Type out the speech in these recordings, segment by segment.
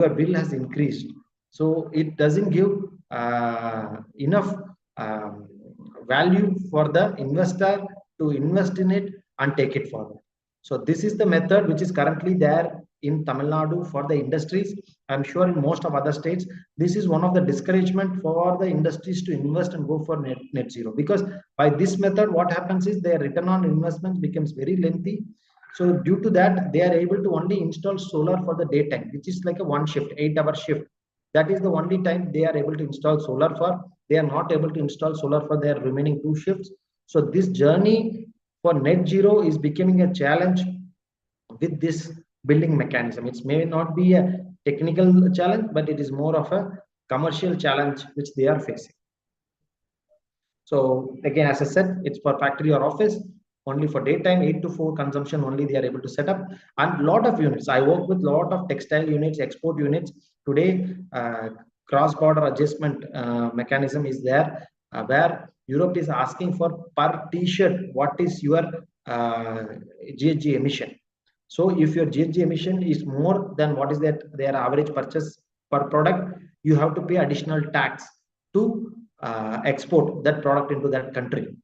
your bill has increased. So it doesn't give enough value for the investor to invest in it and take it forward. So this is the method which is currently there in Tamil Nadu for the industries. I'm sure in most of other states, this is one of the discouragement for the industries to invest and go for net zero, because by this method, what happens is their return on investment becomes very lengthy. So due to that, they are able to only install solar for the daytime, which is like a one shift, 8-hour shift. That is the only time they are able to install solar for. They are not able to install solar for their remaining 2 shifts. So this journey for net zero is becoming a challenge with this building mechanism. It may not be a technical challenge, but it is more of a commercial challenge which they are facing. So again, as I said, it's for factory or office, only for daytime, 8 to 4 consumption only they are able to set up. And lot of units, I work with lot of textile units, export units. Today, cross-border adjustment mechanism is there, where Europe is asking for per t-shirt, what is your GHG emission. So if your GHG emission is more than what is their average purchase per product, you have to pay additional tax to export that product into that country.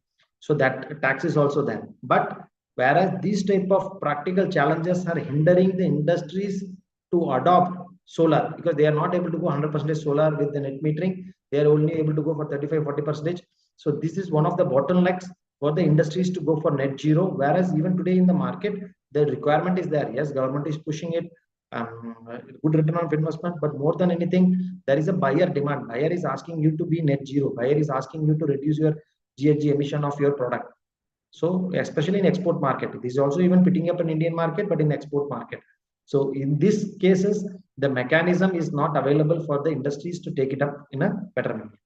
So that tax is also there. But whereas these type of practical challenges are hindering the industries to adopt solar, because they are not able to go 100% solar with the net metering. They are only able to go for 35-40%. So this is one of the bottlenecks for the industries to go for net zero. Whereas even today in the market, the requirement is there. Yes, government is pushing it. Good return on investment, but more than anything, there is a buyer demand. Buyer is asking you to be net zero. Buyer is asking you to reduce your GHG emission of your product. So especially in export market, this is also even picking up an Indian market, but in export market. So in these cases, the mechanism is not available for the industries to take it up in a better manner.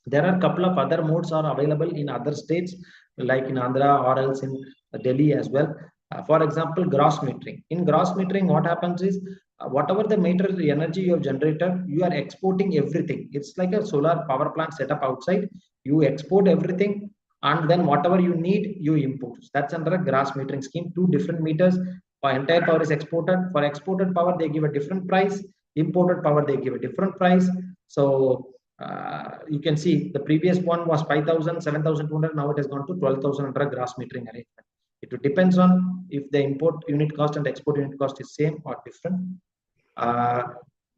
There are a couple of other modes are available in other states, like in Andhra or else in Delhi as well. For example, gross metering. In gross metering, what happens is whatever the meter energy you have generated, you are exporting everything. It's like a solar power plant set up outside. You export everything, and then whatever you need, you import. That's under a gross metering scheme. 2 different meters. For entire power is exported. For exported power, they give a different price. Imported power, they give a different price. So you can see the previous one was 5,000, 7,200. Now it has gone to 12,000 under a gross metering arrangement. It depends on if the import unit cost and the export unit cost is same or different.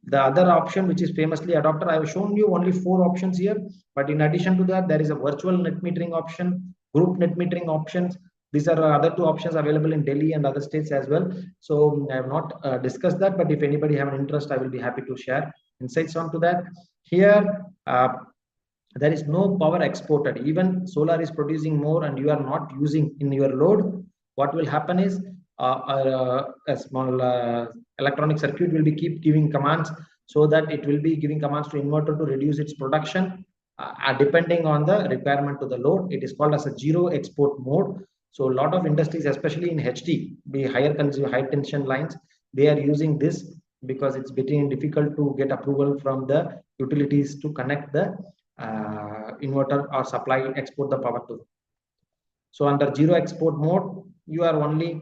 The other option, which is famously adopted, I have shown you only 4 options here. But in addition to that, there is a virtual net metering option, group net metering options. These are other 2 options available in Delhi and other states as well. So I have not discussed that, but if anybody have an interest, I will be happy to share insights onto that. Here, there is no power exported. Even solar is producing more and you are not using in your load. What will happen is a small electronic circuit will be keep giving commands, so that it will be giving commands to inverter to reduce its production depending on the requirement to the load. It is called as a zero export mode. So a lot of industries, especially in HT, the high tension lines, they are using this because it's between difficult to get approval from the utilities to connect the inverter or supply, export the power to. So under zero export mode, you are only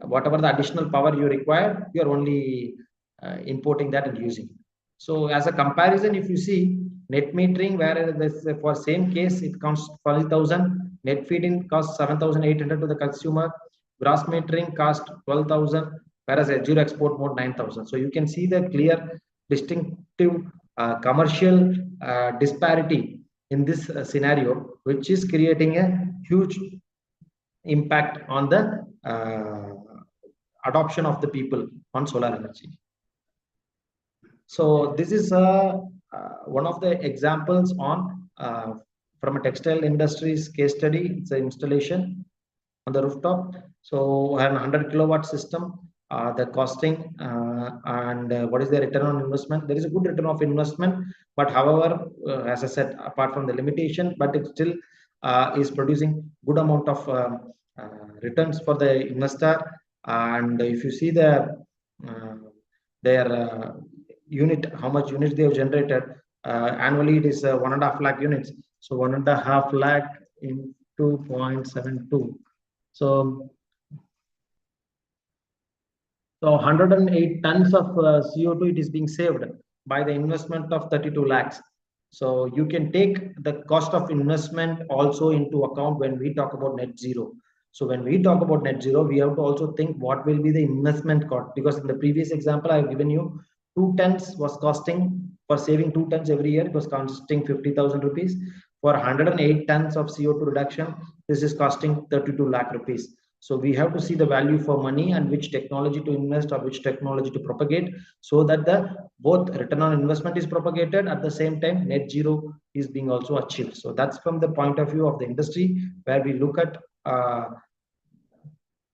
whatever the additional power you require, you are only importing that and using. So as a comparison, if you see net metering, where this for same case it costs 40,000, net feed-in costs 7,800 to the consumer, gross metering cost 12,000, whereas a zero export mode 9,000. So you can see the clear distinctive commercial disparity in this scenario, which is creating a huge impact on the adoption of the people on solar energy. So this is one of the examples on from a textile industries case study. It's an installation on the rooftop. So I have a 100 kilowatt system. The costing and what is the return on investment? There is a good return of investment, but however, as I said, apart from the limitation, but it still is producing good amount of returns for the investor. And if you see their unit, how much units they have generated annually, it is 1.5 lakh units. So 1.5 lakh into 0.72. So So 108 tons of CO2 it is being saved by the investment of 32 lakhs. So you can take the cost of investment also into account when we talk about net zero. So when we talk about net zero, we have to also think what will be the investment cost, because in the previous example I have given you, 2 tons was costing, for saving 2 tons every year, it was costing 50,000 rupees. For 108 tons of CO2 reduction, this is costing 32 lakh rupees. So we have to see the value for money and which technology to invest or which technology to propagate, so that the both return on investment is propagated, at the same time net zero is being also achieved. So that's from the point of view of the industry, where we look at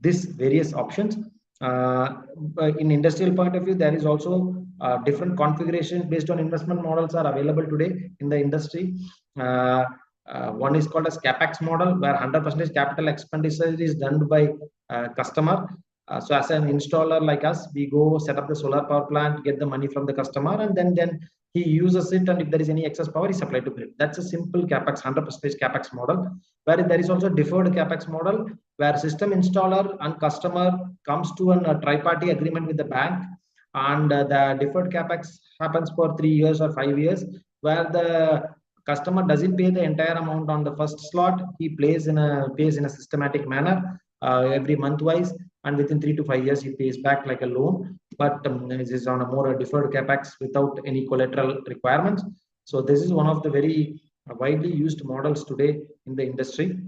these various options. In industrial point of view, there is also different configurations based on investment models are available today in the industry. One is called as capex model, where 100% capital expenditure is done by customer. So as an installer like us, we go set up the solar power plant, get the money from the customer, and then he uses it, and if there is any excess power, he supply to grid. That's a simple capex, 100% capex model. Where there is also deferred capex model, where system installer and customer comes to a tri-party agreement with the bank, and the deferred capex happens for 3 years or 5 years, where the customer doesn't pay the entire amount on the first slot. He pays in a systematic manner every month wise, and within 3 to 5 years he pays back like a loan. But this is on a more deferred capex without any collateral requirements. So this is one of the very widely used models today in the industry.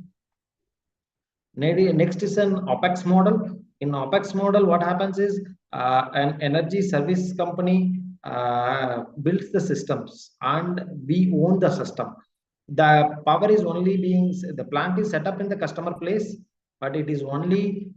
Next is an OPEX model. In OPEX model, what happens is an energy service company builds the systems, and we own the system. The power is only being, the plant is set up in the customer place, but it is only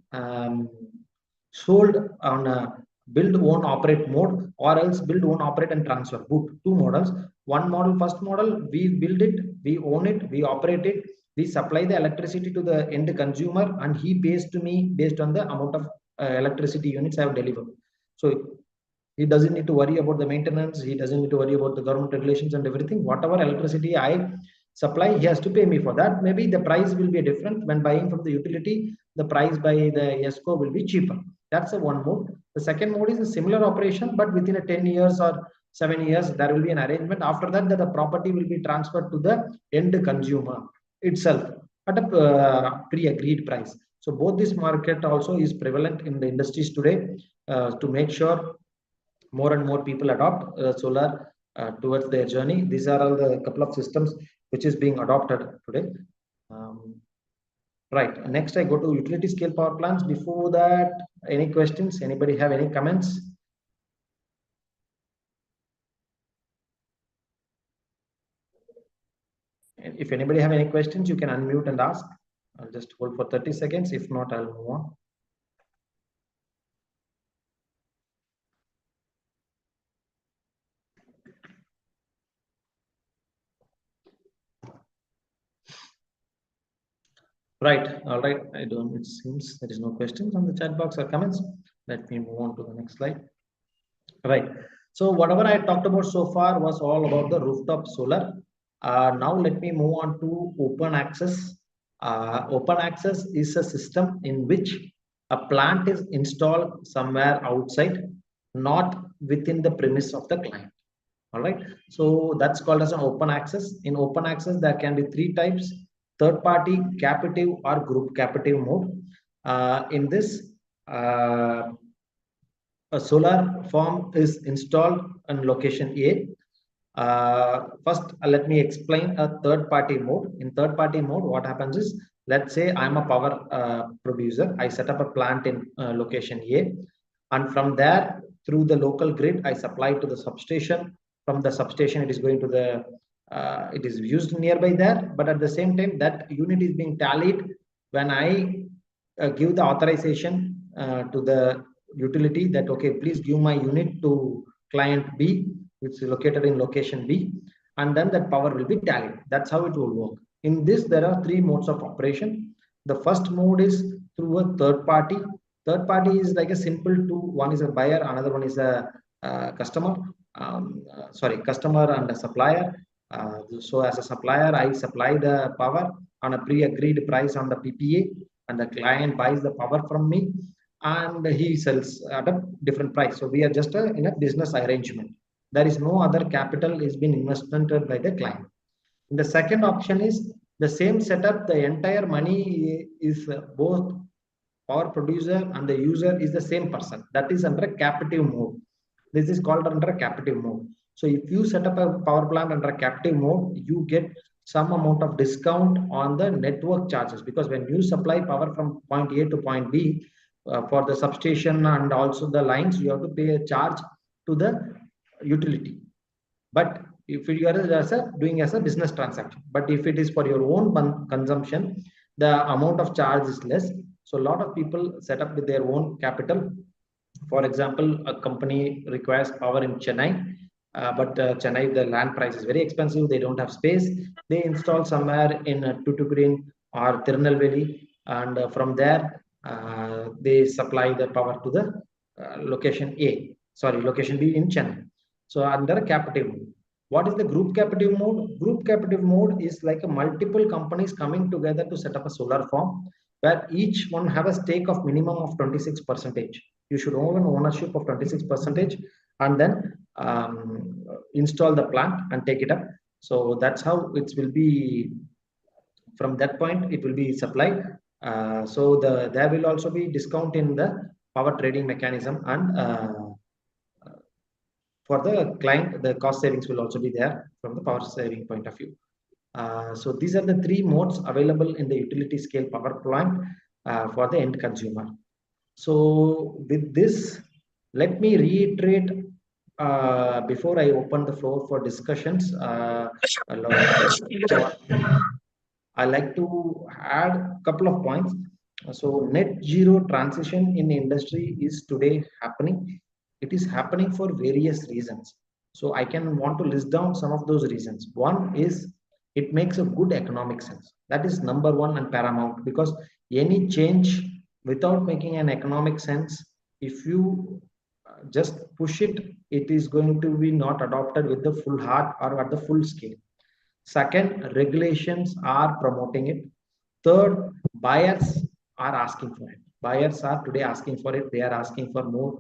sold on a build, own, operate mode, or else build, own, operate, and transfer. Two models. One model, first model, we build it, we own it, we operate it, we supply the electricity to the end consumer, and he pays to me based on the amount of electricity units I have delivered. So he doesn't need to worry about the maintenance, he doesn't need to worry about the government regulations and everything. Whatever electricity I supply, he has to pay me for that. Maybe the price will be different. When buying from the utility, the price by the ESCO will be cheaper. That's the one mode. The second mode is a similar operation, but within a 10 years or 7 years, there will be an arrangement. After that, the property will be transferred to the end consumer itself at a pre-agreed price. So both this market also is prevalent in the industries today, to make sure more and more people adopt solar towards their journey. These are all the couple of systems which is being adopted today. Right. Next, I go to utility scale power plants. Before that, any questions? Anybody have any comments? If anybody have any questions, you can unmute and ask. I'll just hold for 30 seconds. If not, I'll move on. Right. All right. It seems there is no questions on the chat box or comments. Let me move on to the next slide. Right. So whatever I talked about so far was all about the rooftop solar. Now let me move on to open access. Open access is a system in which a plant is installed somewhere outside, not within the premise of the client. All right. So that's called as an open access. In open access, there can be three types: third party, captive, or group captive mode. In this, a solar farm is installed on location A. First, let me explain a third party mode. In third party mode, what happens is, let's say I'm a power producer. I set up a plant in location A, and from there, through the local grid, I supply to the substation. From the substation, it is going to the it is used nearby there, but at the same time, that unit is being tallied when I give the authorization to the utility that, okay, please give my unit to client B, which is located in location B, and then that power will be tallied. That's how it will work. In this, there are three modes of operation. The first mode is through a third party. Third party is like a simple two. One is a buyer, another one is a customer. Customer and a supplier. So as a supplier, I supply the power on a pre-agreed price on the PPA, and the client buys the power from me. and he sells at a different price. So we are just in a business arrangement. There is no other capital is being invested by the client. The second option is the same setup, the entire money is both power producer and the user is the same person. That is under a captive mode. This is called under a captive mode. So if you set up a power plant under a captive mode, you get some amount of discount on the network charges, because when you supply power from point A to point B for the substation and also the lines, you have to pay a charge to the utility. But if you are doing as a business transaction, but if it is for your own consumption, the amount of charge is less. So a lot of people set up with their own capital. For example, a company requires power in Chennai, but Chennai, the land price is very expensive. They don't have space. They install somewhere in Tuticorin or Tirunelveli, and from there they supply the power to the location A. Sorry, location B in Chennai. So under a captive mode. What is the group captive mode? Group captive mode is like a multiple companies coming together to set up a solar farm, where each one have a stake of minimum of 26%. You should own an ownership of 26%, and then install the plant and take it up. So that's how it will be. From that point, it will be supplied. So there will also be discount in the power trading mechanism, and for the client, the cost savings will also be there from the power saving point of view. So these are the three modes available in the utility scale power plant for the end consumer. So with this, let me reiterate before I open the floor for discussions. So I like to add a couple of points. So net zero transition in the industry is today happening. It is happening for various reasons. So I can want to list down some of those reasons. One is it makes a good economic sense. That is number one and paramount, because any change without making an economic sense, if you just push it, it is going to be not adopted with the full heart or at the full scale. Second, regulations are promoting it. Third, buyers are asking for it. Buyers are today asking for it. They are asking for more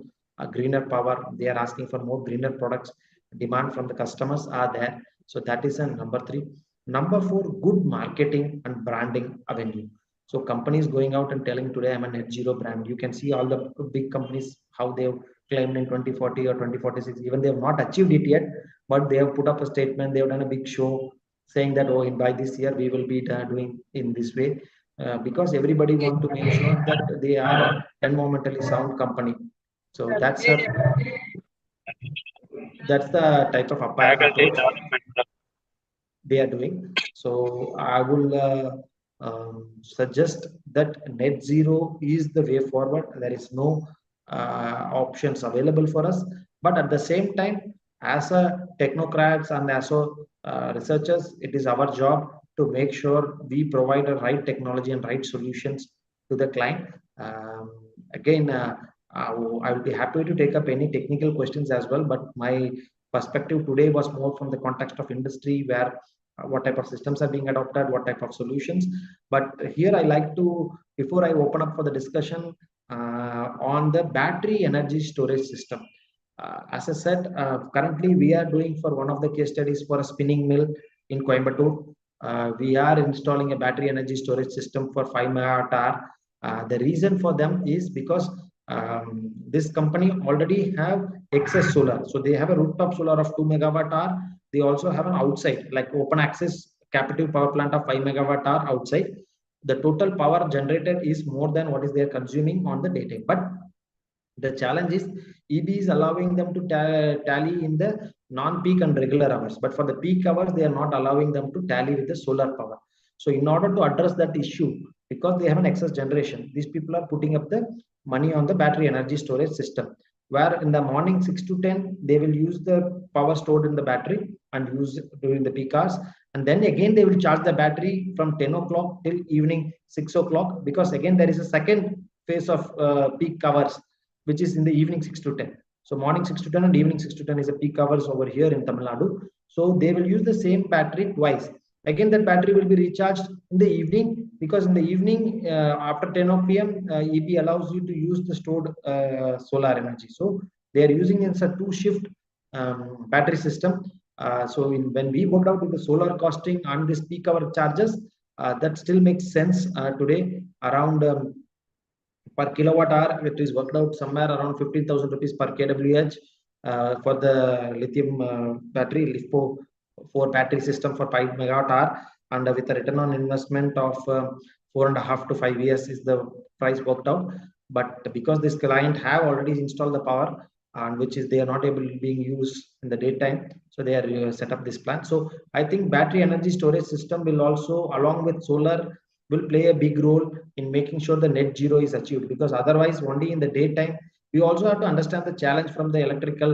greener power. They are asking for more greener products. Demand from the customers are there. So that is a number three. Number four, good marketing and branding avenue. So companies going out and telling today I'm a net zero brand. You can see all the big companies how they've claimed in 2040 or 2046. Even they have not achieved it yet, but they have put up a statement. They have done a big show saying that, oh, in by this year we will be doing in this way, because everybody want to make sure that they are environmentally sound company. So that's the type of approach they are doing. So I will suggest that net zero is the way forward. There is no options available for us, but at the same time, as a technocrats and as a researchers, it is our job to make sure we provide a right technology and right solutions to the client. Again, I will be happy to take up any technical questions as well, but my perspective today was more from the context of industry, where what type of systems are being adopted, what type of solutions. But here I like to, before I open up for the discussion on the battery energy storage system. As I said, currently we are doing for one of the case studies for a spinning mill in Coimbatore. We are installing a battery energy storage system for 5 megawatt hour. The reason for them is because this company already have excess solar. So they have a rooftop solar of 2 megawatt hour. They also have an outside, like open access captive power plant of 5 megawatt hour outside. The total power generated is more than what is they are consuming on the daytime. But the challenge is EB is allowing them to tally in the non-peak and regular hours. But for the peak hours, they are not allowing them to tally with the solar power. So in order to address that issue, because they have an excess generation, these people are putting up the money on the battery energy storage system, where in the morning 6 to 10, they will use the power stored in the battery and use during the peak hours. And then again, they will charge the battery from 10 o'clock till evening 6 o'clock, because again, there is a second phase of peak hours, which is in the evening 6 to 10. So morning 6 to 10 and evening 6 to 10 is a peak hours over here in Tamil Nadu. So they will use the same battery twice. Again, that battery will be recharged in the evening, because in the evening after 10 p.m. EB allows you to use the stored solar energy. So they are using in a two shift battery system. So when we worked out with the solar costing and this peak hour charges, that still makes sense today around per kilowatt hour. It is worked out somewhere around 15,000 rupees per kWh for the lithium battery LiFePO 4 battery system for 5 megawatt hour, and with a return on investment of 4.5 to 5 years is the price worked out. But because this client have already installed the power, and which is they are not able being used in the daytime, so they are set up this plan. So I think battery energy storage system will also, along with solar, will play a big role in making sure the net zero is achieved, because otherwise only in the daytime. We also have to understand the challenge from the electrical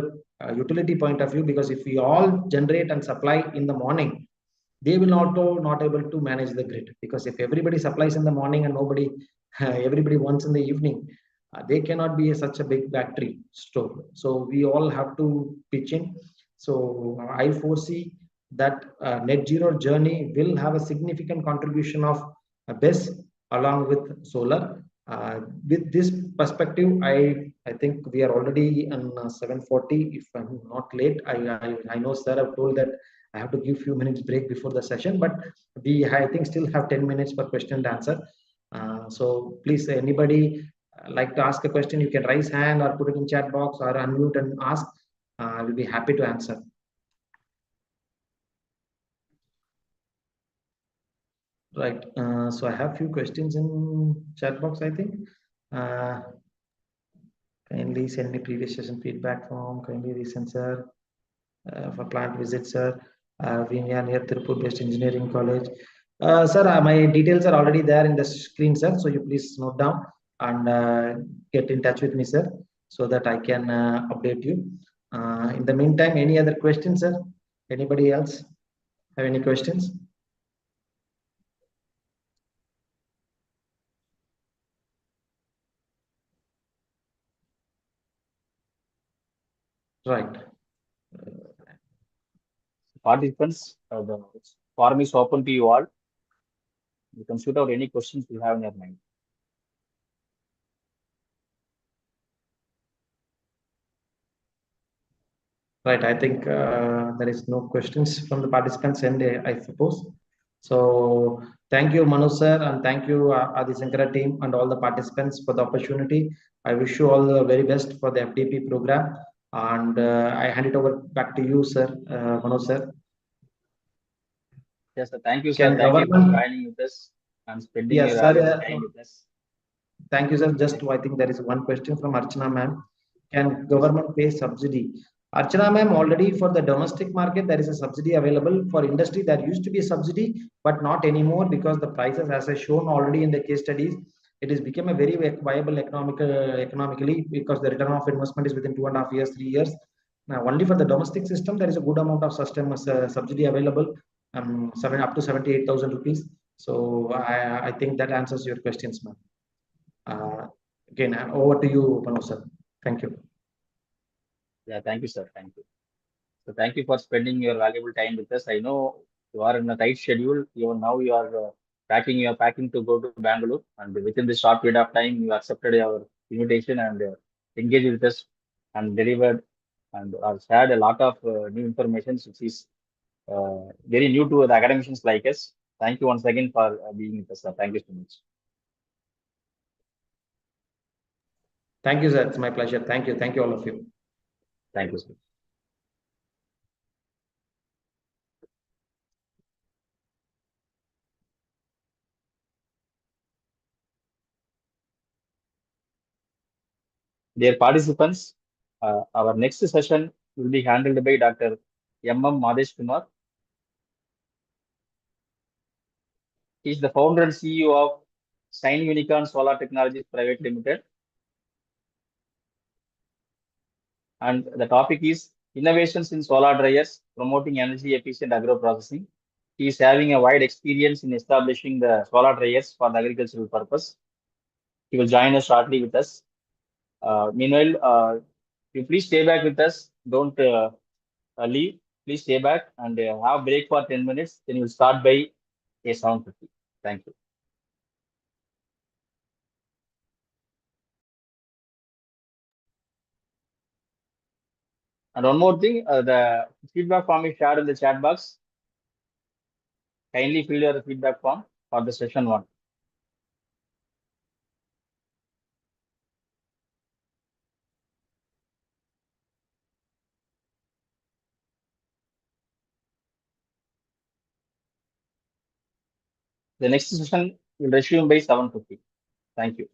utility point of view, because if we all generate and supply in the morning, they will also not able to manage the grid, because if everybody supplies in the morning and nobody everybody wants in the evening, they cannot be such a big battery store. So we all have to pitch in. So I foresee that net zero journey will have a significant contribution of BESS along with solar. With this perspective, I think we are already on 7:40. If I'm not late, I know sir have told that I have to give few minutes break before the session, but we I think still have 10 minutes for question and answer. So please, anybody like to ask a question, you can raise hand or put it in chat box or unmute and ask. I will be happy to answer. Right. So I have few questions in chat box, I think. Uh, Kindly send me previous session feedback form. Kindly resend, sir. For plant visit, sir. We are near Tirupur based engineering college. Sir, my details are already there in the screen, sir. So you please note down and get in touch with me, sir, so that I can update you. In the meantime, any other questions, sir? Anybody else have any questions? Right. Participants, the forum is open to you all. You can shoot out any questions you have in your mind. Right. I think there is no questions from the participants, and I suppose. So thank you, Manu sir, and thank you, Adi Sankara team, and all the participants for the opportunity. I wish you all the very best for the FDP program, and I hand it over back to you, sir, Manu sir. Yes, sir. Thank you, sir. Can Thank you for government? joining with us and spending your Yes, sir. valuable time with us. Thank you, sir. Just I think there is one question from Archana ma'am. Can Yes, sir. government pay subsidy? Archana ma'am, already for the domestic market, there is a subsidy available. For industry, there used to be a subsidy, but not anymore, because the prices, as I shown already in the case studies, it has become a very viable economically, because the return of investment is within 2.5 years, 3 years. Now, only for the domestic system, there is a good amount of subsidy available, up to 78,000 rupees. So I think that answers your questions, ma'am. Uh, Again, over to you, Manoj sir. Thank you. Yeah, thank you, sir. Thank you. So thank you for spending your valuable time with us. I know you are in a tight schedule. You are packing. You are packing to go to Bangalore, and within this short period of time, you accepted our invitation and engaged with us and delivered and shared a lot of new information, which is very new to the academicians like us. Thank you once again for being with us, sir. Thank you so much. Thank you, sir. It's my pleasure. Thank you. Thank you, all of you. Thank you, sir. Dear participants, our next session will be handled by Dr. M. Madesh Kumar. He is the founder and CEO of Shine Unicorn Solar Technologies Private Limited. And the topic is innovations in solar dryers, promoting energy efficient agro processing. He is having a wide experience in establishing the solar dryers for the agricultural purpose. He will join us shortly with us. Meanwhile, you please stay back with us. Don't leave. Please stay back and have break for 10 minutes. Then you'll start by a 7:50. Thank you. And one more thing, the feedback form is shared in the chat box. Kindly fill your feedback form for the session one. The next session will resume by 7:50. Thank you.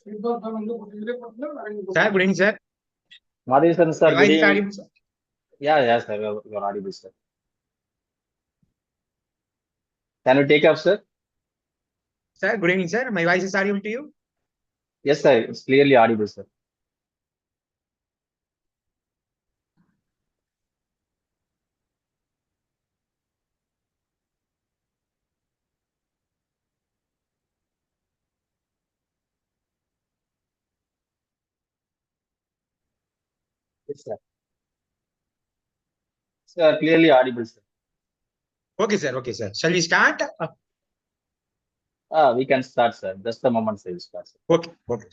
Sir, good evening, sir. Madhavan sir, My good voice is evening. audible, sir. Yeah, sir, you're audible, sir. Can you take up, sir? Sir, good evening, sir. My voice is audible to you. Yes, sir, it's clearly audible, sir. Yes, sir. Sir, clearly audible, sir. Okay, sir. Okay, sir. Shall we start? We can start, sir. Just a moment, sir. Start, sir. Okay, okay.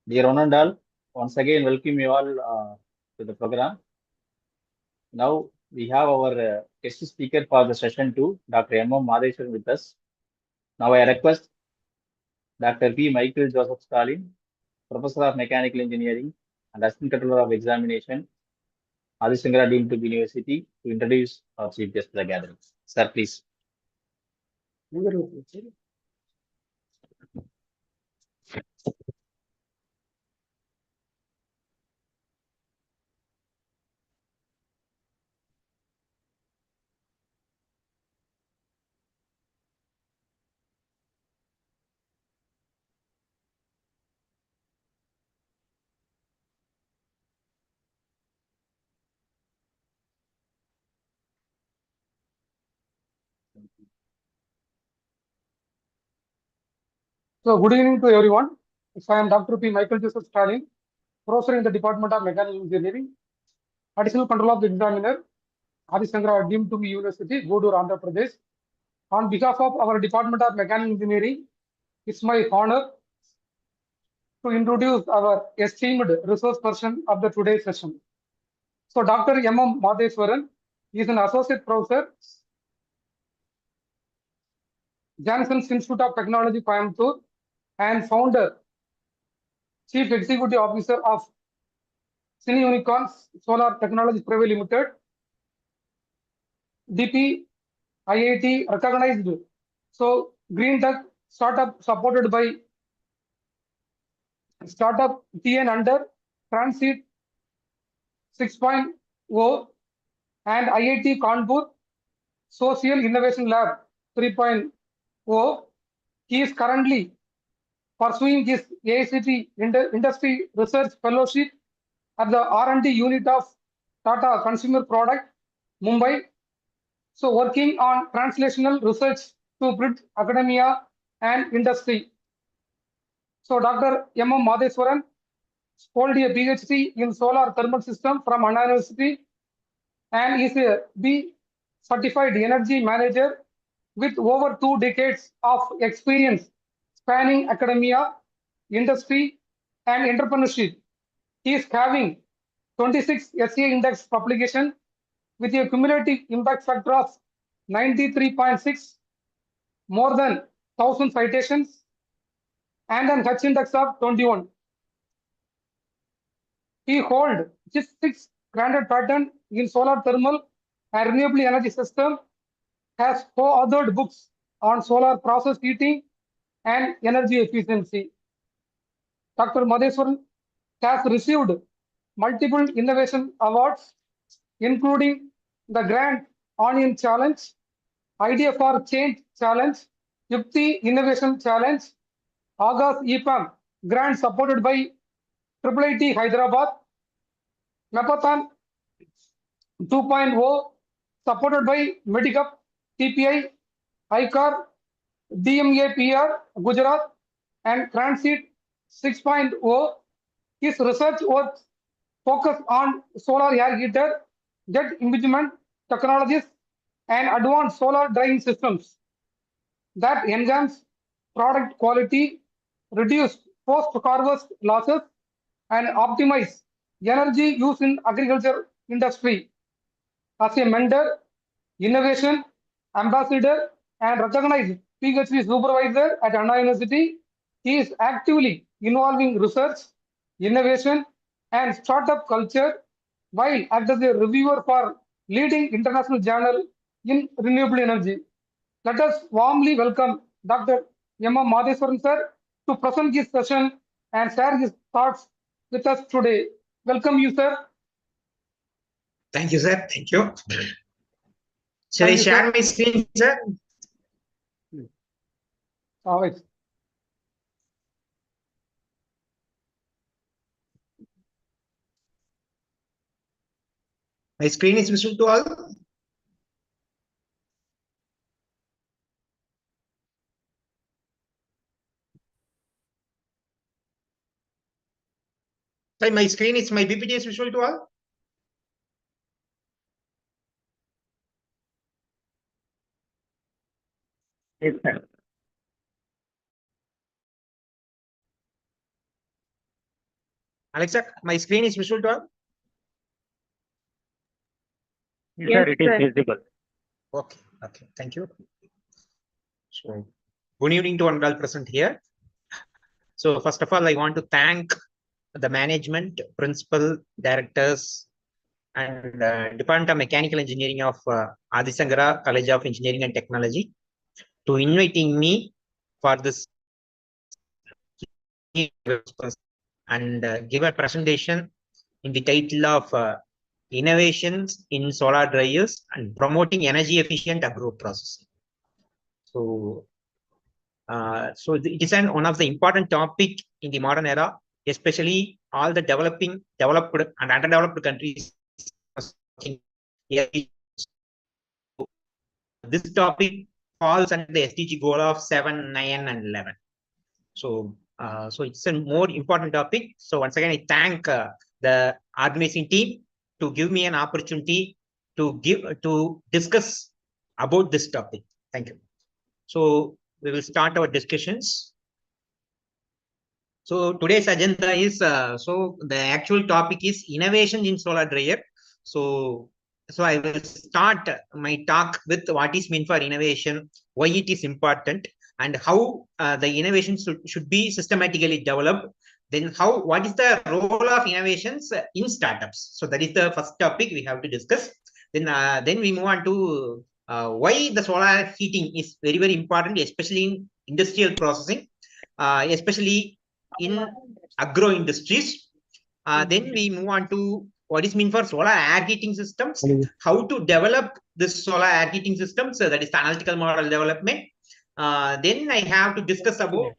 Dear one and all, once again, welcome you all to the program. Now, we have our guest speaker for the session 2, Dr. M. Madheshwaran with us. Now, I request Dr. P. Michael Joseph Stalin, Professor of Mechanical Engineering and Assistant Controller of Examination, Adisangara Deemed to be University, to introduce our chief guest to the gathering. Sir, please. So, good evening to everyone. So, I am Dr. P. Michael Joseph Stalin, professor in the Department of Mechanical Engineering, Additional Control of the Examiner, Adisangara Deemed to be University, Godur, Andhra Pradesh. On behalf of our Department of Mechanical Engineering, it's my honor to introduce our esteemed resource person of the today's session. So, Dr. M. Madheshwaran is an associate professor, Janssens Institute of Technology, Coimbatore, and founder, Chief Executive Officer of Cine Unicorns Solar Technologies Private Limited, DP IIT recognized. So Green Tech startup supported by startup TN under Transit 6.0 and IIT Kanpur Social Innovation Lab 3.0. He is currently pursuing his AICT Industry Research Fellowship at the R&D unit of Tata Consumer Product, Mumbai. So working on translational research to bridge academia and industry. So Dr. M. Madheswaran holds a PhD in solar thermal system from Anna University and is a B certified energy manager with over 2 decades of experience spanning academia, industry, and entrepreneurship. He is having 26 SA index publication with a cumulative impact factor of 93.6, more than 1,000 citations, and an H index of 21. He holds just 6 granted patent in solar thermal and renewable energy system, has co-authored books on solar process heating and energy efficiency. Dr. Madheswaran has received multiple innovation awards, including the Grand Onion Challenge, Idea for Change Challenge, Yukti Innovation Challenge, August EPAM grant supported by IIIT Hyderabad, Mapathan 2.0 supported by Medicup, TPI, ICAR, DMAPR, Gujarat, and Transit 6.0. His research work focus on solar air heater, jet impingement technologies, and advanced solar drying systems that enhance product quality, reduce post-harvest losses, and optimize energy use in agriculture industry. As a mentor, innovation ambassador, and recognized PhD supervisor at Anna University, he is actively involving research, innovation, and startup culture while acts as a reviewer for leading international journal in renewable energy. Let us warmly welcome Dr. M. M. Madheswaran sir to present his session and share his thoughts with us today. Welcome you, sir. Thank you, sir. Thank you. Shall I Thank you, share sir. my screen, sir? All right. My screen is visible to all. So my screen is my PPT is visual to all. Yes, sir. Alexa, my screen is visual to all. Yes, sir, it is visible. Okay, okay, thank you. So, good evening to one all present here. So, first of all, I want to thank the management, principal, directors, and Department of Mechanical Engineering of Adisangara College of Engineering and Technology to inviting me for this and give a presentation in the title of Innovations in Solar Dryers and Promoting Energy Efficient Agro Processing. So, it is one of the important topic in the modern era, especially all the developed and underdeveloped countries. This topic falls under the SDG goal of 7, 9, and 11. So, it's a more important topic. So once again, I thank the organizing team to give me an opportunity to discuss about this topic. Thank you. So we will start our discussions. So today's agenda is the actual topic is innovation in solar dryer. So I will start my talk with what is meant for innovation, why it is important, and how the innovation should be systematically developed. Then what is the role of innovations in startups? So that is the first topic we have to discuss. Then we move on to why the solar heating is very, very important, especially in industrial processing, especially in agro industries. Then we move on to what is mean for solar air heating systems, how to develop this solar air heating system. So that is the analytical model development. Then I have to discuss about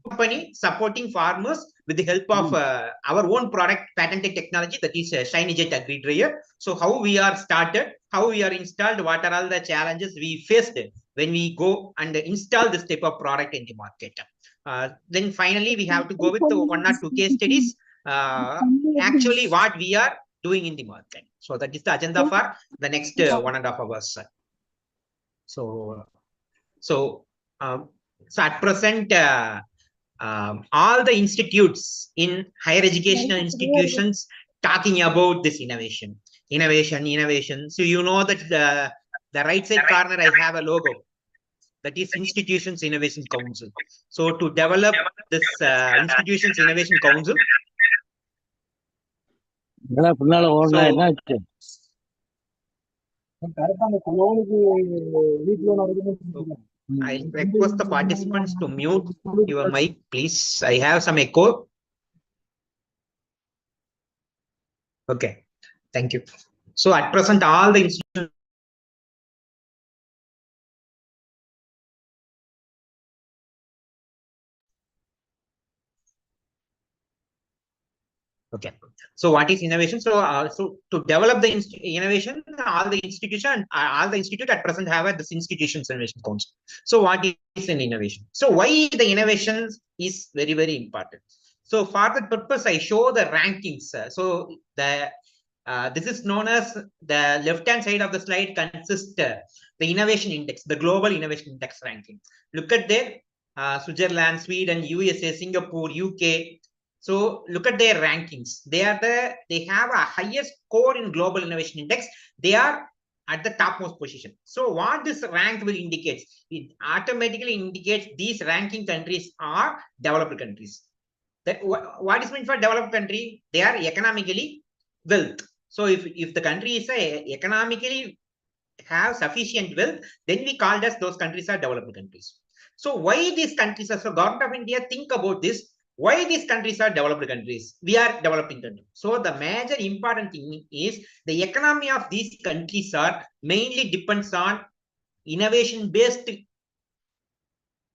company supporting farmers with the help of our own product patented technology, that is Shiny Jet Agri Dryer. So how we are started, how we are installed, what are all the challenges we faced when we go and install this type of product in the market. Then finally, we have to go with 1 or 2 case studies, actually what we are doing in the market. So that is the agenda for the next 1.5 hours. So at present, all the institutes in higher educational institutions talking about this innovation. So you know that the right side corner, I have a logo. That is Institutions Innovation Council. So to develop this Institutions Innovation Council. I request the participants to mute your mic, please. I have some echo. Okay, thank you. So at present, all the institutions Okay. So what is innovation? So to develop the innovation, all the institution at present have this institutions innovation council. So what is an innovation? So why the innovation is very, very important. So for that purpose, I show the rankings. So the this is known as the left-hand side of the slide consists the innovation index, the global innovation index ranking. Look at there, Switzerland, Sweden, USA, Singapore, UK. So look at their rankings. They have a highest score in global innovation index. They are at the topmost position. So what this rank will indicate? It automatically indicates these ranking countries are developed countries. That what is meant for developed country? They are economically wealth. So if the country is economically have sufficient wealth, then we call as those countries are developed countries. So why these countries are, so government of India think about this, why these countries are developed countries? We are developing countries. So the major important thing is the economy of these countries are mainly depends on innovation based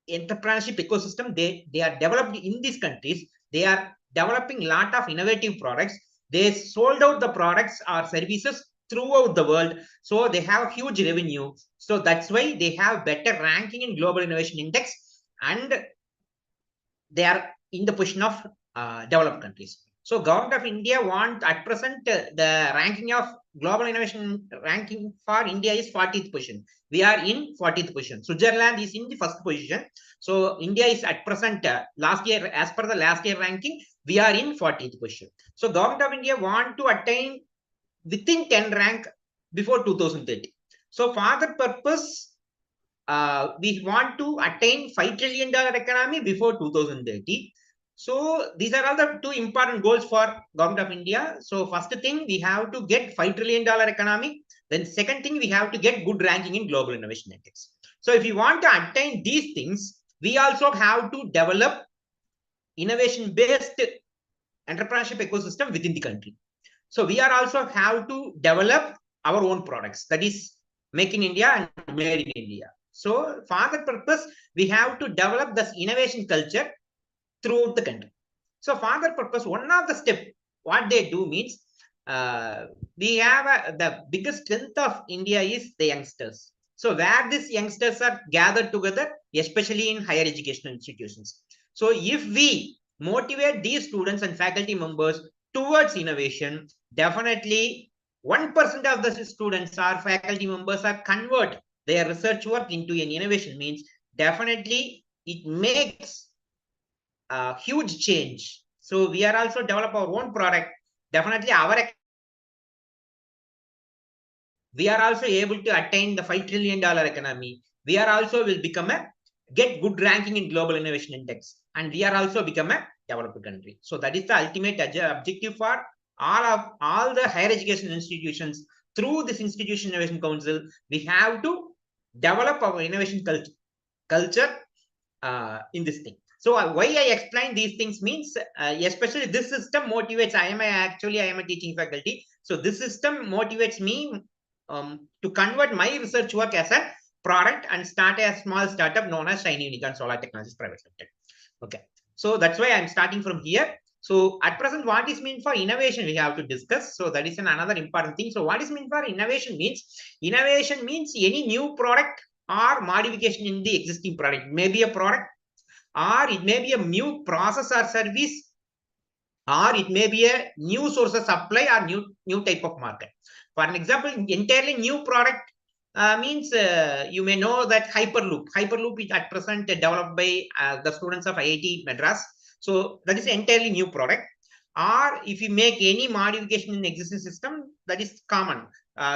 entrepreneurship ecosystem. They are developed in these countries. They are developing lot of innovative products. They sold out the products or services throughout the world. So they have huge revenue. So that's why they have better ranking in global innovation index, and they are in the position of developed countries. So government of India want at present the ranking of global innovation ranking for India is 40th position. We are in 40th position. Switzerland is in the first position. So India is at present last year, as per the last year ranking, we are in 40th position. So government of India want to attain within 10 rank before 2030. So for that purpose, we want to attain $5 trillion economy before 2030. So these are all the two important goals for government of India. So first thing, we have to get $5 trillion economy. Then second thing, we have to get good ranking in global innovation index. So if you want to attain these things, we also have to develop innovation based entrepreneurship ecosystem within the country. So we are also have to develop our own products, that is make in India and made in India. So for that purpose, we have to develop this innovation culture throughout the country. So for that purpose, one of the steps what they do means we have the biggest strength of India is the youngsters. So where these youngsters are gathered together, especially in higher education institutions. So if we motivate these students and faculty members towards innovation, definitely 1% of the students or faculty members are convert their research work into an innovation means definitely it makes a huge change. So we are also develop our own product. Definitely we are also able to attain the $5 trillion economy. We are also will become a get good ranking in global innovation index, and we are also become a developed country. So that is the ultimate objective for all the higher education institutions. Through this institution innovation council, we have to develop our innovation culture in this thing. So why I explain these things means, especially this system motivates. I am a teaching faculty. So this system motivates me to convert my research work as a product and start a small startup known as Shiny Unicorn Solar Technologies Private Limited. Okay. So that's why I'm starting from here. So at present, what is meant for innovation, we have to discuss. So that is another important thing. So what is meant for innovation means any new product or modification in the existing product. Maybe a product, or it may be a new process or service, or it may be a new source of supply or new type of market. For an example, entirely new product means you may know that Hyperloop. Hyperloop is at present developed by the students of IIT Madras. So that is entirely new product. Or if you make any modification in existing system, that is common.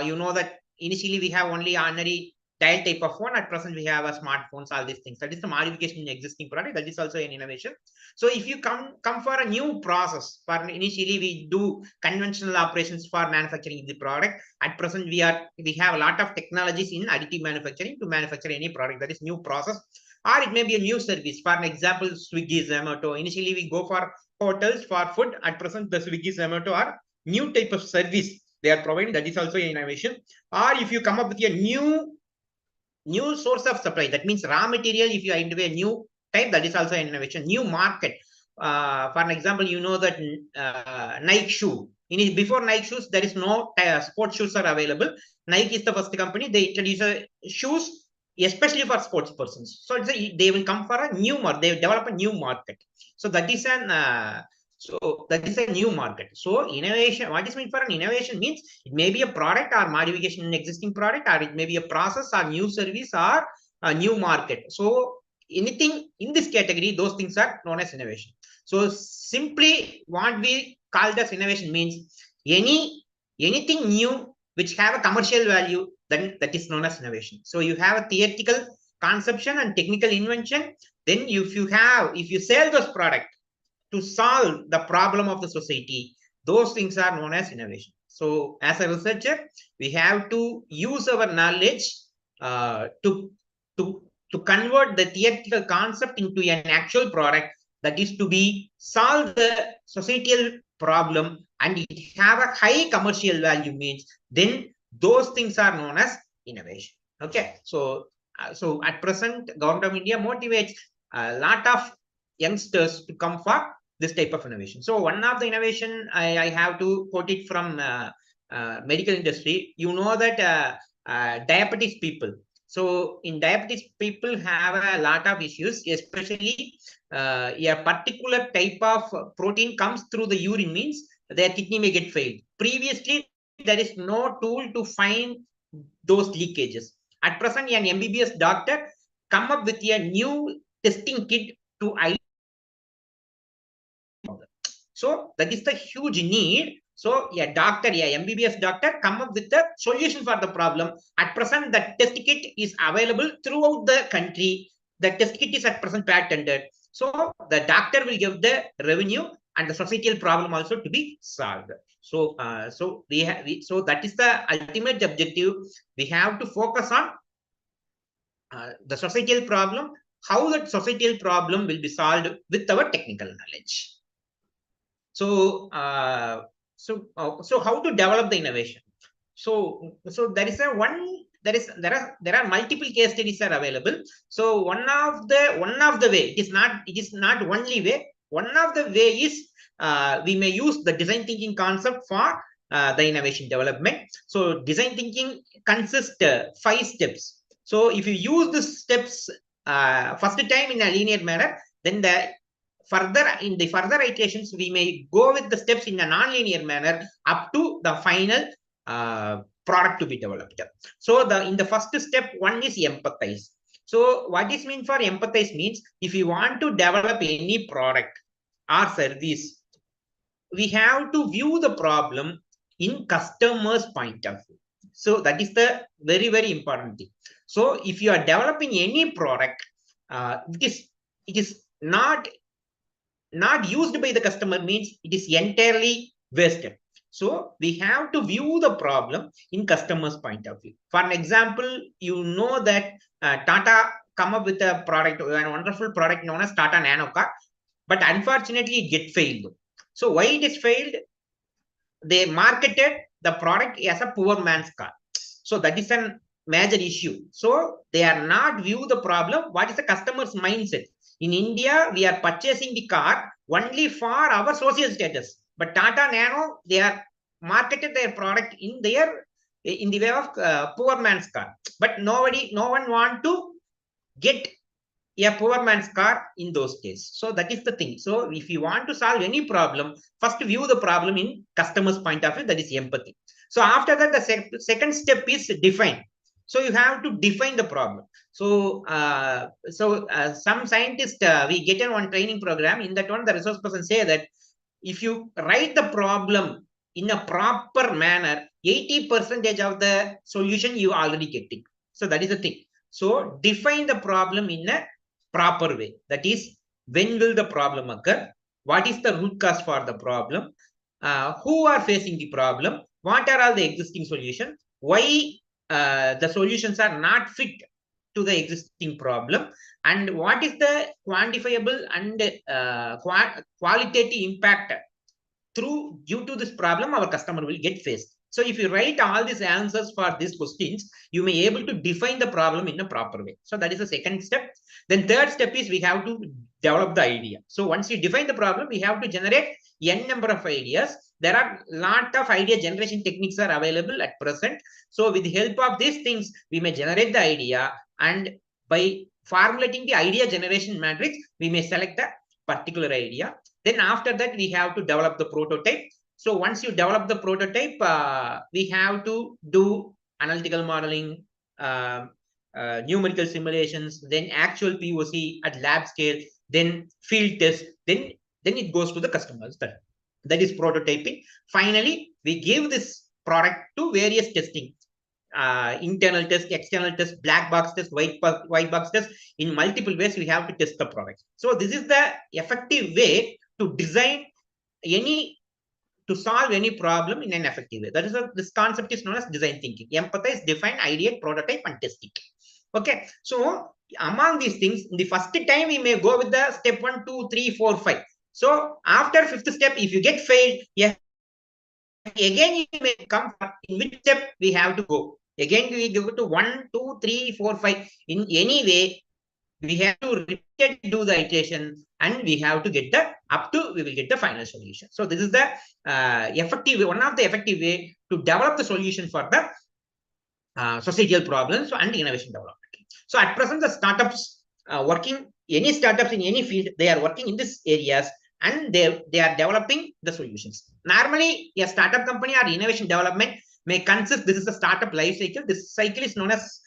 You know that initially we have only ordinary dial type of phone. At present, we have a smartphones, all these things. That is the modification in existing product. That is also an innovation. So if you come for a new process, for initially we do conventional operations for manufacturing the product. At present, we have a lot of technologies in additive manufacturing to manufacture any product. That is new process. Or it may be a new service. For an example, Swiggy, Zomato. Initially, we go for hotels for food. At present, the Swiggy, Zomato are new type of service they are providing. That is also an innovation. Or if you come up with a new source of supply, that means raw material, if you identify a new type, that is also an innovation. New market, for an example, you know that Nike shoe. Before Nike shoes, there is no sports shoes are available. Nike is the first company. They introduce shoes, especially for sports persons. So they will come for a new market. They develop a new market. So that is a new market. So innovation, what is meant for an innovation means it may be a product or modification in existing product, or it may be a process or new service or a new market. So anything in this category, those things are known as innovation. So simply what we call as innovation means anything new which have a commercial value, then that is known as innovation. So you have a theoretical conception and technical invention. Then if you sell those products to solve the problem of the society, those things are known as innovation. So as a researcher, we have to use our knowledge to convert the theoretical concept into an actual product that is to be solve the societal problem, and it have a high commercial value means then those things are known as innovation. Okay, so at present government of India motivates a lot of youngsters to come for this type of innovation. So one of the innovation I have to quote it from medical industry. You know that diabetes people. So in diabetes, people have a lot of issues, especially a particular type of protein comes through the urine means their kidney may get failed. Previously, there is no tool to find those leakages. At present, an MBBS doctor come up with a new testing kit to identify. So that is the huge need. So a doctor, a MBBS doctor come up with the solution for the problem. At present, the test kit is available throughout the country. The test kit is at present patented. So the doctor will give the revenue and the societal problem also to be solved. So so that is the ultimate objective. We have to focus on the societal problem, how that societal problem will be solved with our technical knowledge. So so how to develop the innovation? So there are multiple case studies are available. So one of the way, it is not only way. One of the way is we may use the design thinking concept for the innovation development. So design thinking consists 5 steps. So if you use the steps first time in a linear manner, then in the further iterations, we may go with the steps in a non-linear manner up to the final product to be developed. So in the first step, one is empathize. So what is mean for empathize means if you want to develop any product or service, we have to view the problem in customer's point of view. So that is the very, very important thing. So if you are developing any product, it is not used by the customer means it is entirely wasted. So we have to view the problem in customer's point of view. For an example, you know that Tata come up with a product, a wonderful product known as Tata Nano car, but unfortunately it get failed. So why it is failed? They marketed the product as a poor man's car. So that is a major issue. So they are not view the problem. What is the customer's mindset? In India, we are purchasing the car only for our social status. But Tata Nano, they are marketed their product in the way of poor man's car. But no one want to get a poor man's car in those days. So that is the thing. So if you want to solve any problem, first view the problem in customer's point of view, that is empathy. So after that, the second step is define. So you have to define the problem. So some scientists, we get in one training program. In that one, the resource person say that if you write the problem in a proper manner, 80% of the solution you already getting. So that is the thing. So define the problem in a proper way. That is, when will the problem occur? What is the root cause for the problem? Who are facing the problem? What are all the existing solutions? Why the solutions are not fit to the existing problem? And what is the quantifiable and qualitative impact due to this problem our customer will get faced? So if you write all these answers for these questions, you may be able to define the problem in a proper way. So that is the second step. Then third step is we have to develop the idea. So once you define the problem, we have to generate n number of ideas. There are lot of idea generation techniques are available at present. So with the help of these things, we may generate the idea, and by formulating the idea generation matrix, we may select the particular idea. Then after that, we have to develop the prototype. So once you develop the prototype, we have to do analytical modeling, numerical simulations, then actual POC at lab scale, then field test, then it goes to the customers. That is prototyping. Finally, we give this product to various testing. Internal test, external test, black box test, white box test. In multiple ways, we have to test the product. So this is the effective way to design to solve any problem in an effective way. That is this concept is known as design thinking. Empathize, define, ideate, prototype, and testing. Okay. So among these things, the first time we may go with the step 1, 2, 3, 4, 5. So after fifth step, if you get failed, yeah, again you may come in which step we have to go. Again, we go to 1, 2, 3, 4, 5. In any way, we have to repeatedly do the iteration, and we have to get we will get the final solution. So this is the one of the effective way to develop the solution for the societal problems and innovation development. So at present, the startups any startups in any field, they are working in these areas, and they are developing the solutions. Normally, a startup company or innovation development may consist, this is the startup life cycle. This cycle is known as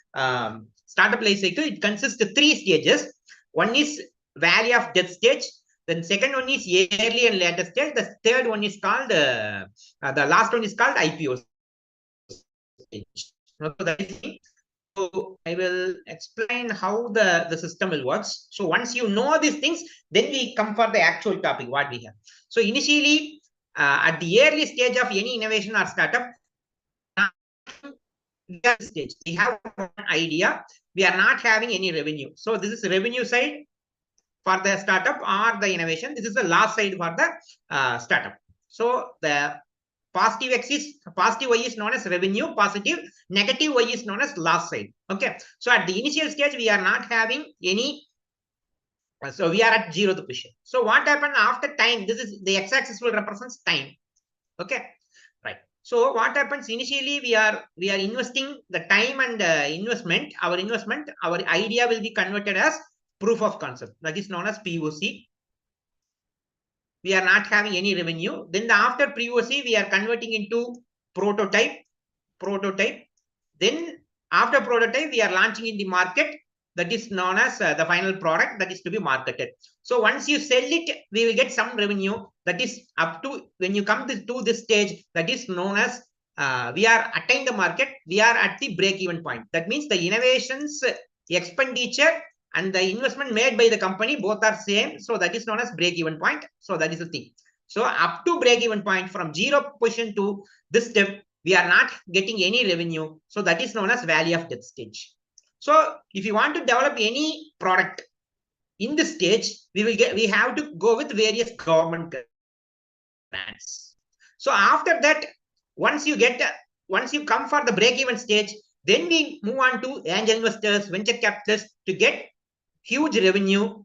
startup life cycle. It consists of 3 stages. One is valley of death stage. Then second one is early and later stage. The third one is called the last one is called IPO stage. So I will explain how the system will work. So once you know these things, then we come for the actual topic what we have. So initially, at the early stage of any innovation or startup, stage we have an idea, we are not having any revenue. So this is revenue side for the startup or the innovation. This is the last side for the startup. So the positive X is positive Y is known as revenue positive, negative Y is known as loss side. Okay. So at the initial stage, we are not having any. So we are at 0th position. So what happened after time? This is the x-axis will represents time. Okay. Right. So what happens initially, we are investing the time and investment, our idea will be converted as proof of concept. That is known as POC. We are not having any revenue. Then after POC, we are converting into prototype. Then after prototype, we are launching in the market. That is known as the final product that is to be marketed. So once you sell it, we will get some revenue. That is up to when you come to this stage, that is known as we are attained the market. We are at the break-even point. That means the innovations expenditure and the investment made by the company both are same. So that is known as break-even point. So that is the thing. So up to break-even point, from 0 position to this step, we are not getting any revenue. So that is known as valley of death stage. So if you want to develop any product in this stage, we have to go with various government grants. So after that, once you come for the break-even stage, then we move on to angel investors, venture capitalists to get huge revenue.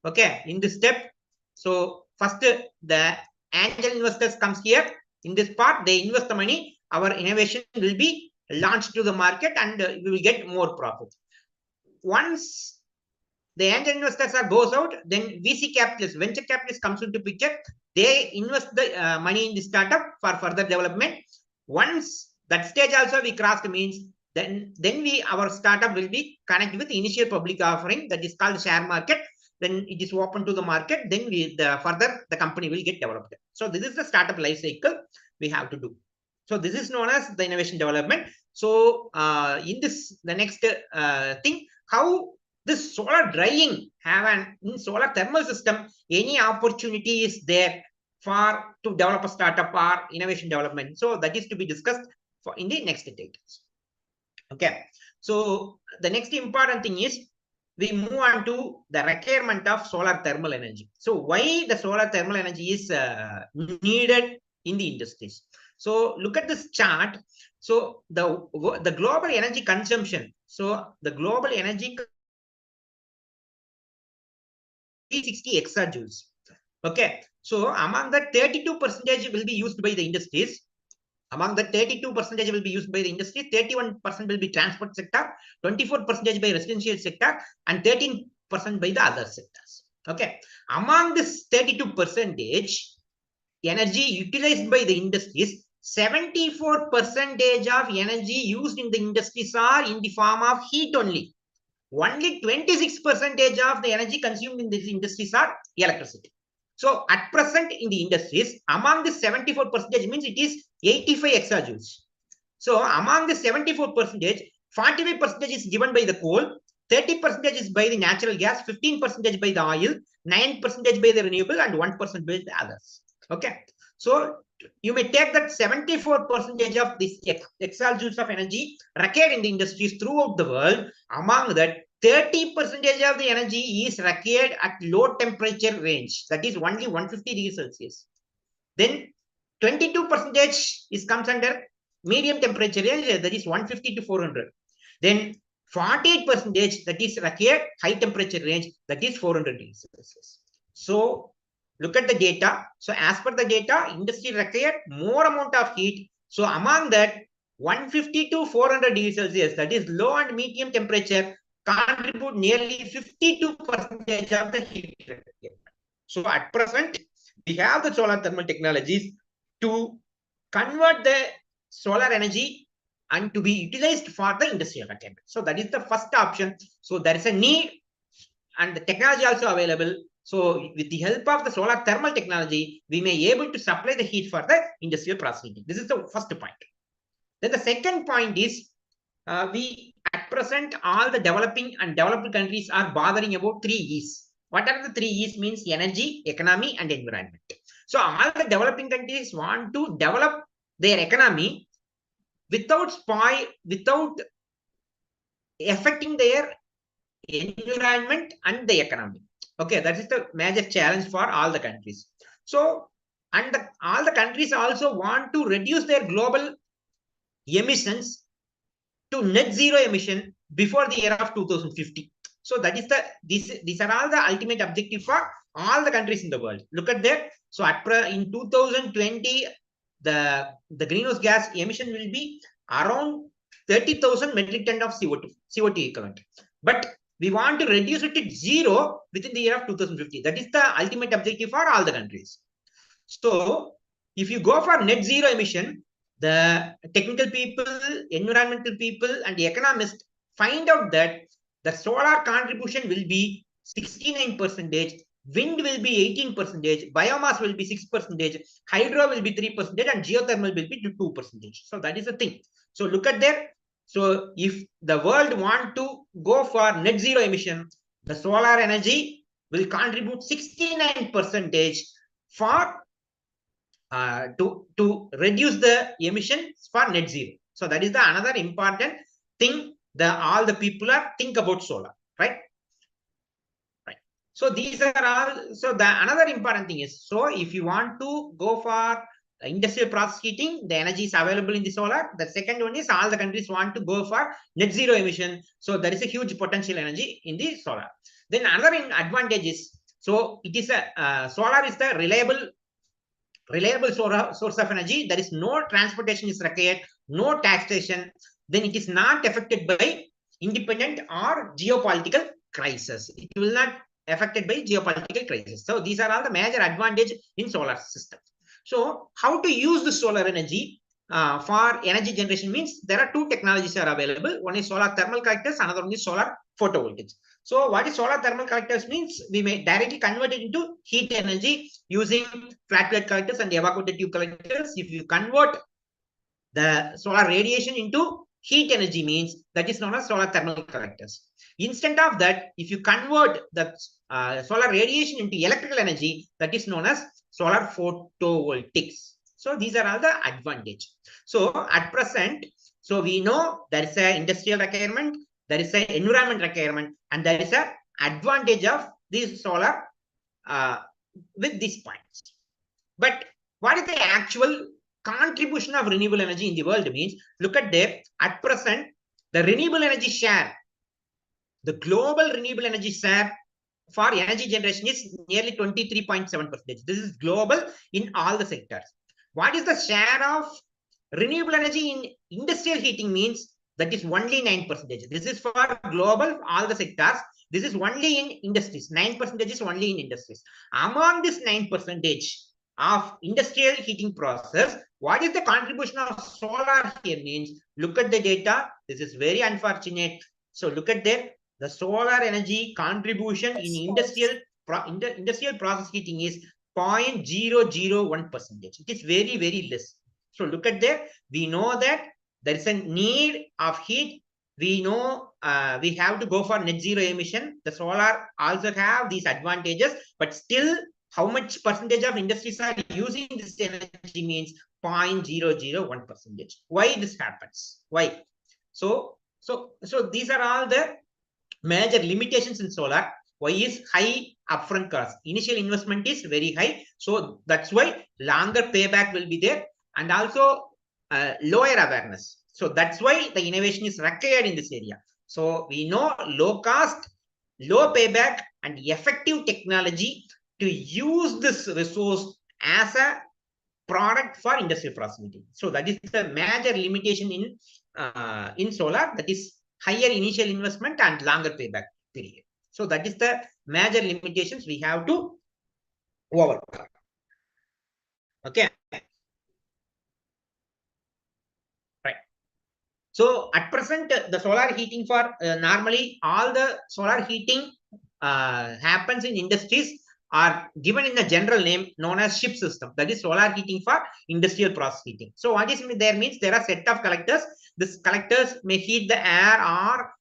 Okay, in this step. So first, the angel investors comes here. In this part, they invest the money. Our innovation will be launched to the market, and we will get more profit. Once the angel investors goes out, then VC capitalists, venture capitalists comes into picture. They invest the money in the startup for further development. Once that stage also we crossed, means then our startup will be connected with initial public offering, that is called share market. Then it is open to the market. Then further the company will get developed. So this is the startup life cycle we have to do. So this is known as the innovation development. So in the next thing, how this solar drying in solar thermal system, any opportunity is there to develop a startup or innovation development. So that is to be discussed in the next details. Okay. So the next important thing is we move on to the requirement of solar thermal energy. So why the solar thermal energy is needed in the industries. So look at this chart. So the global energy consumption. So the global energy 360 exajoules. Okay, so among the 32% will be used by the industries. Among the 32% will be used by the industry, 31% will be transport sector, 24% by residential sector, and 13% by the other sectors. Okay, among this 32% energy utilized by the industries, 74% of energy used in the industries are in the form of heat only. Only 26% of the energy consumed in these industries are electricity. So at present in the industries, among the 74% means it is 85 exajoules. So among the 74%, 45% is given by the coal, 30% is by the natural gas, 15% by the oil, 9% by the renewable, and 1% by the others. Okay. So you may take that 74% of this exajoules of energy required in the industries throughout the world. Among that, 30% of the energy is required at low temperature range, that is only 150 degrees Celsius. Then 22% comes under medium temperature range, that is 150 to 400. Then 48% that is required high temperature range, that is 400 degrees Celsius. So look at the data. So as per the data, industry required more amount of heat. So among that, 150 to 400 degrees Celsius, that is low and medium temperature, contribute nearly 52% of the heat requirement. So at present, we have the solar thermal technologies to convert the solar energy and to be utilized for the industrial requirement. So that is the first option. So there is a need and the technology also available. So with the help of the solar thermal technology, we may be able to supply the heat for the industrial processing. This is the first point. Then the second point is, we at present, all the developing and developed countries are bothering about 3 E's. What are the 3 E's? Means energy, economy, and environment. So all the developing countries want to develop their economy without affecting their environment and the economy. Okay, that is the major challenge for all the countries. So, and all the countries also want to reduce their global emissions to net zero emission before the year of 2050. So that is these are all the ultimate objective for all the countries in the world. Look at that. So in 2020, the greenhouse gas emission will be around 30,000 metric ton of CO2 equivalent. But we want to reduce it to zero within the year of 2050. That is the ultimate objective for all the countries. So if you go for net zero emission, the technical people, environmental people, and the economists find out that the solar contribution will be 69%, wind will be 18%, biomass will be 6%, hydro will be 3%, and geothermal will be 2%. So that is the thing. So look at that. So if the world want to go for net zero emission, the solar energy will contribute 69% for to reduce the emissions for net zero. So that is the another important thing that all the people are think about solar, right? Right. So these are all. So the another important thing is, so if you want to go for industrial process heating, the energy is available in the solar. The second one is all the countries want to go for net zero emission. So there is a huge potential energy in the solar. Then another advantage is, so it is a solar is the reliable source of energy. There is no transportation is required, no taxation. Then it is not affected by independent or geopolitical crisis. It will not affected by geopolitical crisis. So these are all the major advantage in solar system. So how to use the solar energy for energy generation means there are two technologies are available. One is solar thermal collectors, another one is solar photovoltaics. So what is solar thermal collectors means? We may directly convert it into heat energy using flat plate collectors and evaporated tube collectors. If you convert the solar radiation into heat energy means that is known as solar thermal collectors. Instead of that, if you convert the solar radiation into electrical energy, that is known as solar photovoltaics. So these are all the advantage. So at present, so we know there is an industrial requirement, there is an environment requirement, and there is an advantage of this solar with these points. But what is the actual contribution of renewable energy in the world means? Look at there. At present, the renewable energy share, the global renewable energy share for energy generation is nearly 23.7%. This is global in all the sectors. What is the share of renewable energy in industrial heating means that is only 9%. This is for global, all the sectors. This is only in industries. 9% is only in industries. Among this 9% of industrial heating process, what is the contribution of solar here means? Look at the data. This is very unfortunate. So look at there. The solar energy contribution in industrial process heating is 0.001%. It is very, very less. So look at there. We know that there is a need of heat. We know we have to go for net zero emission. The solar also have these advantages, but still how much percentage of industries are using this energy means 0.001%. Why this happens? Why? So these are all the major limitations in solar. Why is high upfront cost? Initial investment is very high. So that's why longer payback will be there, and also lower awareness. So that's why the innovation is required in this area. So we know low cost, low payback, and effective technology to use this resource as a product for industrial process heating. So that is the major limitation in solar. That is higher initial investment and longer payback period. So that is the major limitations we have to overcome. Okay. Right. So at present, the solar heating for normally all the solar heating happens in industries are given in a general name known as ship system. That is solar heating for industrial process heating. So what is there means there are set of collectors. These collectors may heat the air or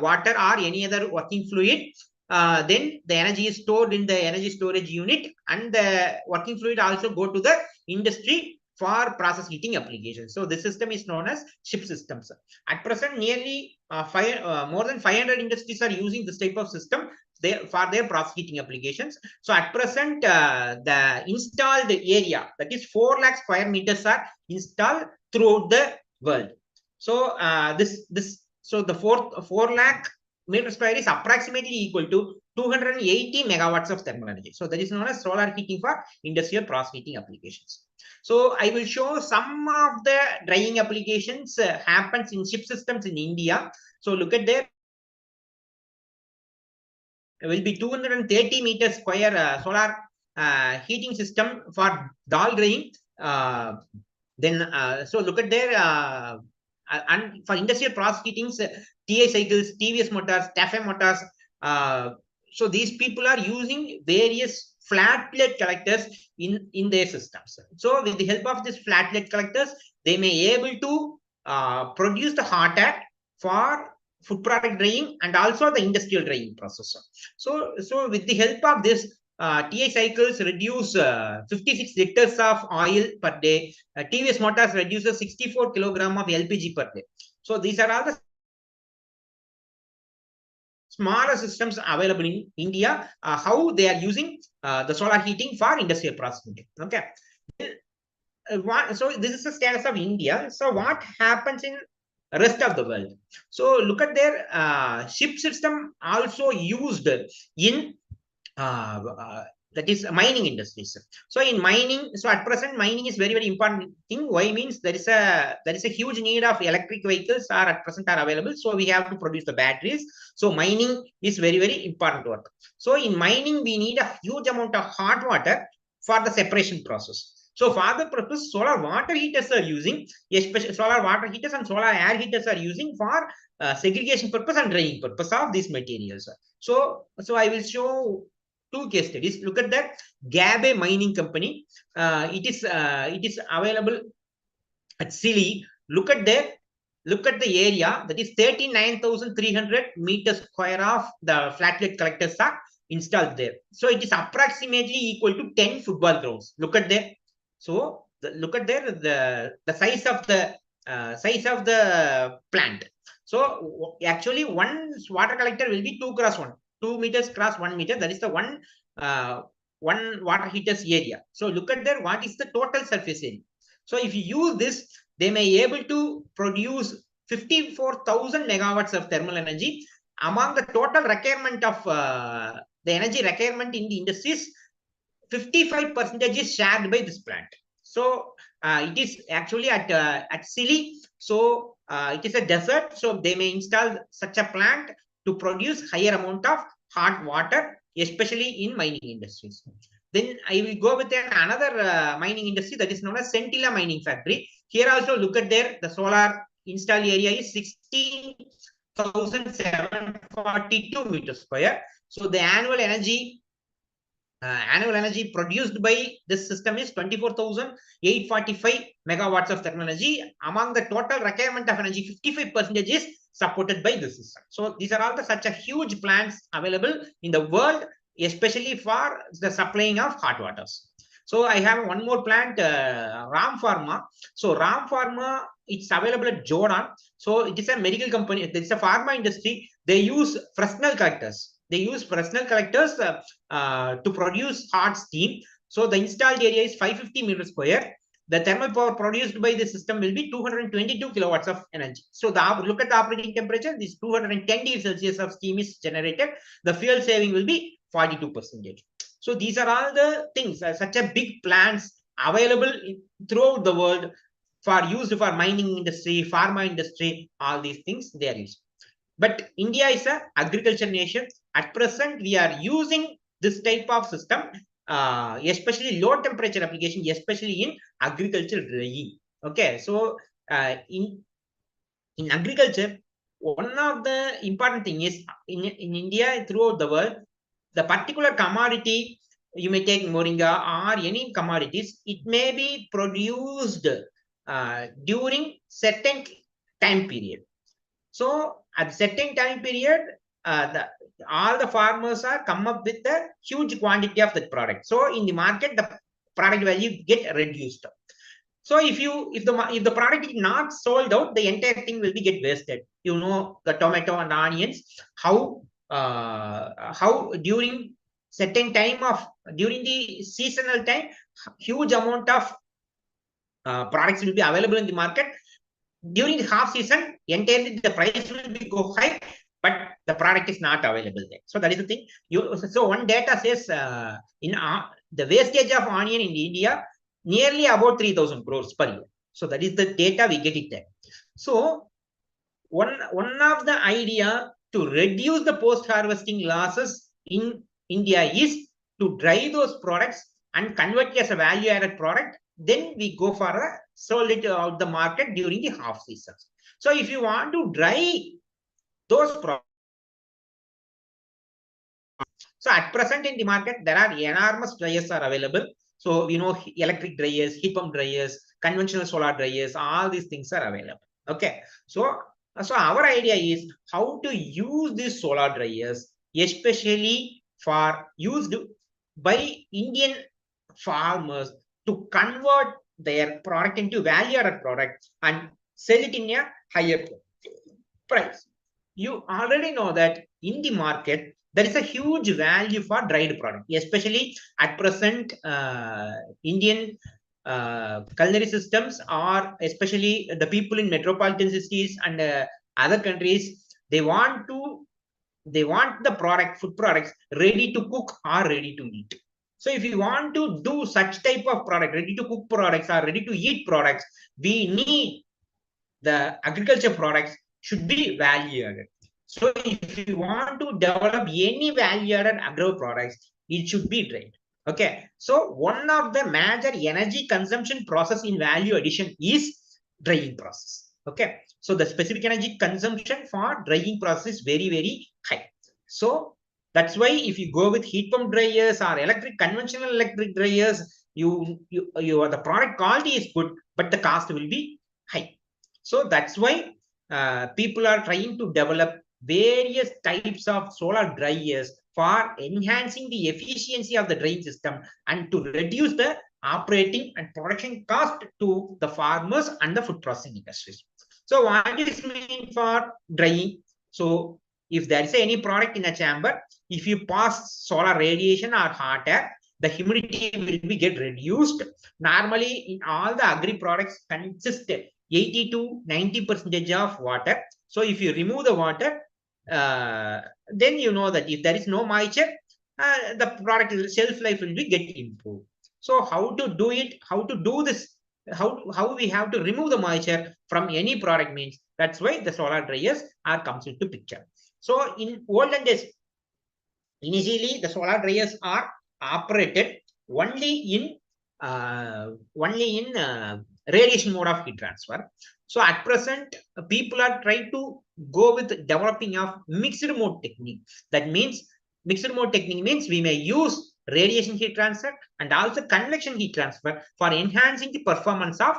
water or any other working fluid. Then the energy is stored in the energy storage unit, and the working fluid also go to the industry for process heating applications. So this system is known as ship systems. At present, nearly more than 500 industries are using this type of system for their process heating applications. So at present, the installed area, that is 4 lakh square meters, are installed throughout the world. So so the 4 lakh meter square is approximately equal to 280 megawatts of thermal energy. So that is known as solar heating for industrial process heating applications. So I will show some of the drying applications happens in ship systems in India. So look at there. It will be 230 meters square solar heating system for dal drying. So look at there. And for industrial process heatings, TI cycles, TVS motors, TAFE motors. So these people are using various flat plate collectors in their systems. So with the help of these flat plate collectors, they may able to produce the hot air for food product drying and also the industrial drying process. So with the help of this, TI cycles reduce 56 liters of oil per day. TVS motors reduces 64 kilogram of LPG per day. So these are all the smaller systems available in India, how they are using the solar heating for industrial process heating. Okay. So this is the status of India. So what happens in rest of the world? So look at their ship system also used in that is mining industries. So in mining, so at present mining is very, very important thing. Why means there is a huge need of electric vehicles are at present are available. So we have to produce the batteries. So mining is very, very important work. So in mining, we need a huge amount of hot water for the separation process. So for the purpose, solar water heaters are using, especially solar water heaters and solar air heaters are using for segregation purpose and drying purpose of these materials. So I will show 2 case studies. Look at that Gabe mining company. It is available at Sili. Look at the area, that is 39,300 meters square of the flat plate collectors are installed there. So it is approximately equal to 10 football grounds. Look at there. So look at there the size of the plant. So actually one water collector will be 2 cross 1. 2 meters cross 1 meter. That is the one water heaters area. So look at there, what is the total surface area? So if you use this, they may able to produce 54,000 megawatts of thermal energy. Among the total requirement of the energy requirement in the industries, 55% is shared by this plant. So it is actually at Sili. So it is a desert. So they may install such a plant to produce higher amount of hot water, especially in mining industries. Then I will go with another mining industry that is known as Sentilla Mining Factory. Here also look at there, the solar installed area is 16,742 meters square. So the annual energy produced by this system is 24,845 megawatts of thermal energy. Among the total requirement of energy, 55% is supported by this system. So these are all such a huge plants available in the world, especially for the supplying of hot waters. So I have one more plant, Ram Pharma. So Ram Pharma, it's available at Jordan. So it is a medical company. It's a pharma industry. They use Fresnel collectors. They use Fresnel collectors to produce hot steam. So the installed area is 550 meters square. The thermal power produced by the system will be 222 kilowatts of energy. So look at the operating temperature. This 210 degrees Celsius of steam is generated. The fuel saving will be 42%. So these are all the things, such a big plants available throughout the world for used for mining industry, pharma industry, all these things they are used. But India is an agriculture nation. At present, we are using this type of system, especially low temperature application, especially in agriculture drying. Okay, so in agriculture, one of the important thing is in India, throughout the world, the particular commodity, you may take moringa or any commodities, it may be produced during certain time period. So at certain time period, all the farmers are come up with a huge quantity of that product. So in the market, the product value get reduced. So if the product is not sold out, the entire thing will be get wasted. You know, the tomato and onions, how during certain time of during the seasonal time, huge amount of products will be available in the market. During the half season, entirely the price will be go high, but the product is not available there. So that is the thing. So one data says in the wastage of onion in India, nearly about 3,000 crores per year. So that is the data we get it there. So one of the idea to reduce the post-harvesting losses in India is to dry those products and convert it as a value-added product. Then we go for a sold it out the market during the half season. So if you want to dry those products, so at present in the market, there are enormous dryers are available. So, you know, electric dryers, heat pump dryers, conventional solar dryers, all these things are available. Okay. So our idea is how to use these solar dryers, especially for used by Indian farmers to convert their product into value-added product and sell it in a higher price. You already know that in the market, there is a huge value for dried product, especially at present Indian culinary systems, or especially the people in metropolitan cities and other countries, they want the food products ready to cook or ready to eat. So if you want to do such type of product, ready to cook products or ready to eat products, we need the agriculture products should be value added. So if you want to develop any value added agro products, it should be dried. Okay. So one of the major energy consumption process in value addition is drying process. Okay. So the specific energy consumption for drying process is very, very high. So that's why if you go with heat pump dryers or conventional electric dryers, the product quality is good, but the cost will be high. So that's why people are trying to develop various types of solar dryers for enhancing the efficiency of the drying system and to reduce the operating and production cost to the farmers and the food processing industries. So what is mean for drying? So if there is any product in a chamber, if you pass solar radiation or hot air, the humidity will be get reduced. Normally in all the agri products consist 80 to 90% of water. So if you remove the water, then you know that if there is no moisture, the product shelf life will be get improved. So how to do it, how to do this, how we have to remove the moisture from any product means, that's why the solar dryers are comes into picture. So in olden days, initially the solar dryers are operated only in radiation mode of heat transfer. So at present, people are trying to go with developing of mixed mode technique. That means mixed mode technique means we may use radiation heat transfer and also convection heat transfer for enhancing the performance of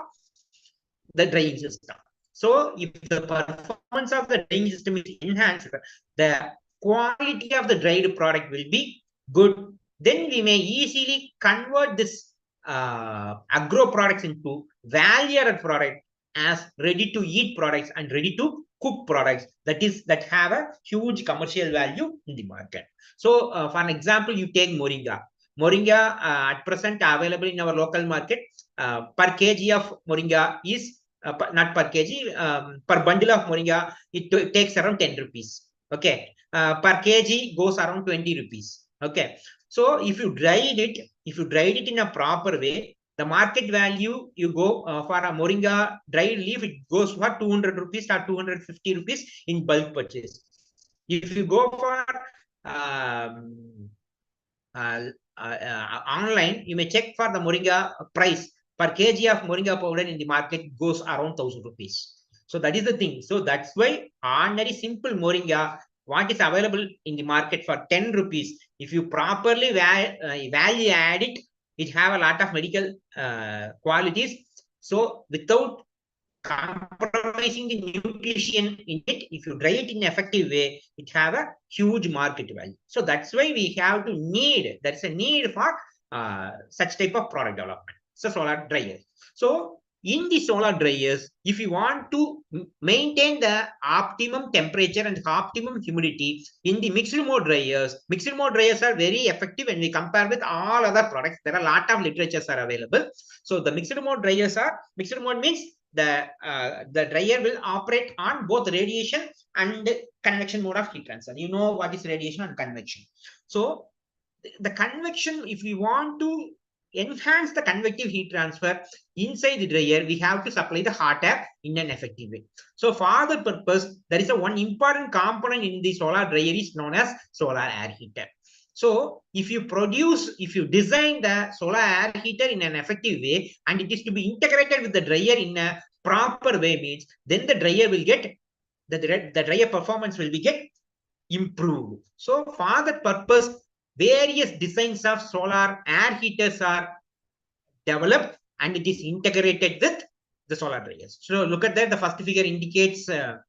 the drying system. So if the performance of the drying system is enhanced, the quality of the dried product will be good. Then we may easily convert this agro products into value-added product as ready-to-eat products and ready-to-cook products that have a huge commercial value in the market. So for an example, you take moringa. Moringa at present available in our local market. Per kg of moringa is not per kg, per bundle of moringa, it takes around 10 rupees. Okay. Per kg goes around 20 rupees. Okay. So if you dried it in a proper way, the market value you go for a moringa dried leaf, it goes for 200 rupees or 250 rupees in bulk purchase. If you go for online, you may check for the moringa price. Per kg of moringa powder in the market goes around 1000 rupees. So that is the thing. So that's why ordinary simple moringa, what is available in the market for 10 rupees, if you properly value add it, it have a lot of medical qualities. So without compromising the nutrition in it, if you dry it in an effective way, it have a huge market value. So that's why we have to need, there's a need for such type of product development. So solar dryers. So in the solar dryers, if you want to maintain the optimum temperature and optimum humidity in the mixed mode dryers are very effective when we compare with all other products. There are a lot of literatures are available. So the mixed mode dryers are, mixed mode means the dryer will operate on both radiation and convection mode of heat transfer. You know what is radiation and convection. So the convection, if we want to enhance the convective heat transfer inside the dryer, we have to supply the hot air in an effective way. So for the purpose, there is a one important component in the solar dryer is known as solar air heater. So if you design the solar air heater in an effective way and it is to be integrated with the dryer in a proper way means, then the dryer will get, the dryer performance will be get improved. So for that purpose, various designs of solar air heaters are developed and it is integrated with the solar dryers. So look at that, the first figure indicates, the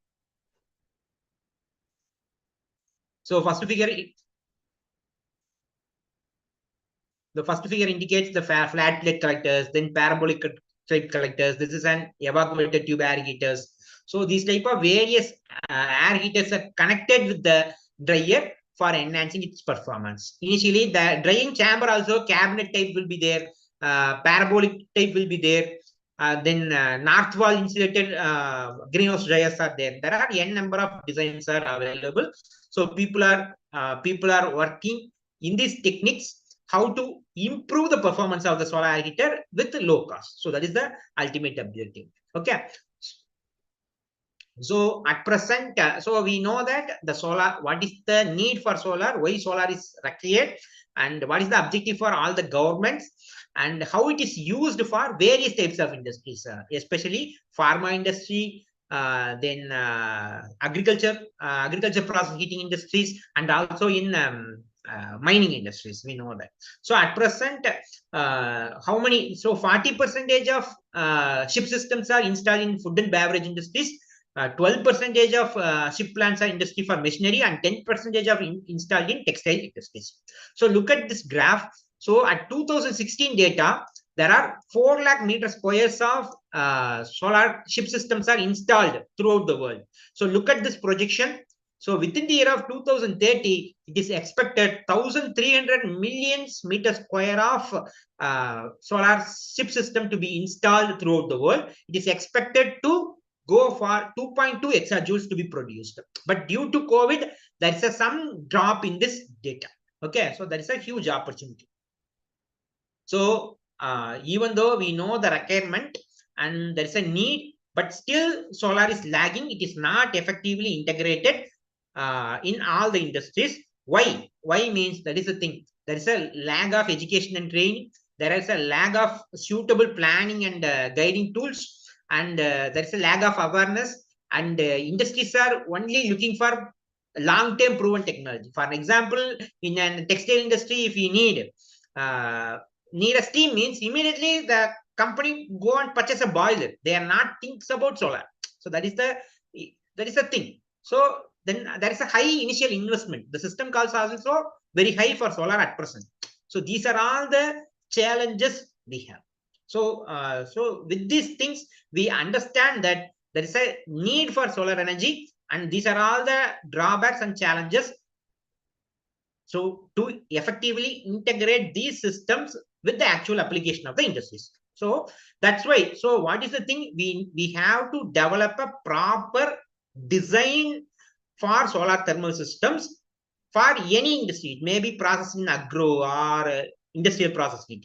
first figure indicates the flat plate collectors, then parabolic type collectors. This is an evacuated tube air heaters. So these type of various air heaters are connected with the dryer for enhancing its performance. Initially, the drying chamber also cabinet type will be there, parabolic type will be there. Then north wall insulated greenhouse dryers are there. There are n number of designs are available. So people are working in these techniques how to improve the performance of the solar air heater with low cost. So that is the ultimate objective. Okay. So at present, so we know that the solar, what is the need for solar, why solar is required, and what is the objective for all the governments, and how it is used for various types of industries, especially pharma industry, then agriculture process heating industries, and also in mining industries. We know that. So at present, how many? So 40% of ship systems are installed in food and beverage industries. 12% of ship plants are industry for machinery, and 10% of installed in textile industries. So look at this graph. So at 2016 data, there are 4 lakh meter squares of solar ship systems are installed throughout the world. So look at this projection. So within the year of 2030, it is expected 1,300 million meter square of solar ship system to be installed throughout the world. It is expected to go for 2.2 exajoules to be produced. But due to COVID, there is some drop in this data. Okay, so there is a huge opportunity. So even though we know the requirement and there is a need, but still solar is lagging. It is not effectively integrated in all the industries. Why? Why means that is the thing. There is a lag of education and training. There is a lag of suitable planning and guiding tools, and there is a lag of awareness. And industries are only looking for long-term proven technology. For example, in a textile industry, if you need a steam means immediately the company go and purchase a boiler. They are not thinks about solar. So that is the thing. So then there is a high initial investment. The system costs are also very high for solar at present. So these are all the challenges we have. So so with these things we understand that there is a need for solar energy, and these are all the drawbacks and challenges. So to effectively integrate these systems with the actual application of the industries. So that's why. So what is the thing? We have to develop a proper design for solar thermal systems for any industry. It may be processing agro or industrial processing.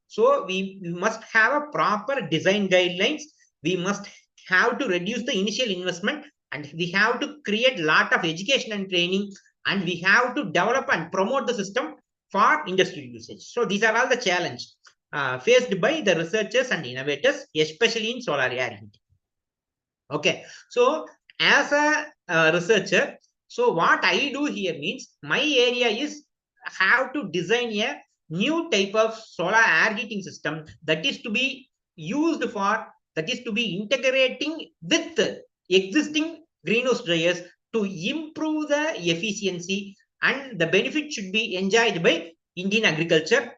So we must have a proper design guidelines. We must have to reduce the initial investment, and we have to create a lot of education and training, and we have to develop and promote the system for industrial usage. So these are all the challenge faced by the researchers and innovators, especially in solar air heating. Okay, so as a researcher, so what I do here means my area is how to design a new type of solar air heating system that is to be used for, that is to be integrating with existing greenhouse dryers to improve the efficiency, and the benefit should be enjoyed by Indian agriculture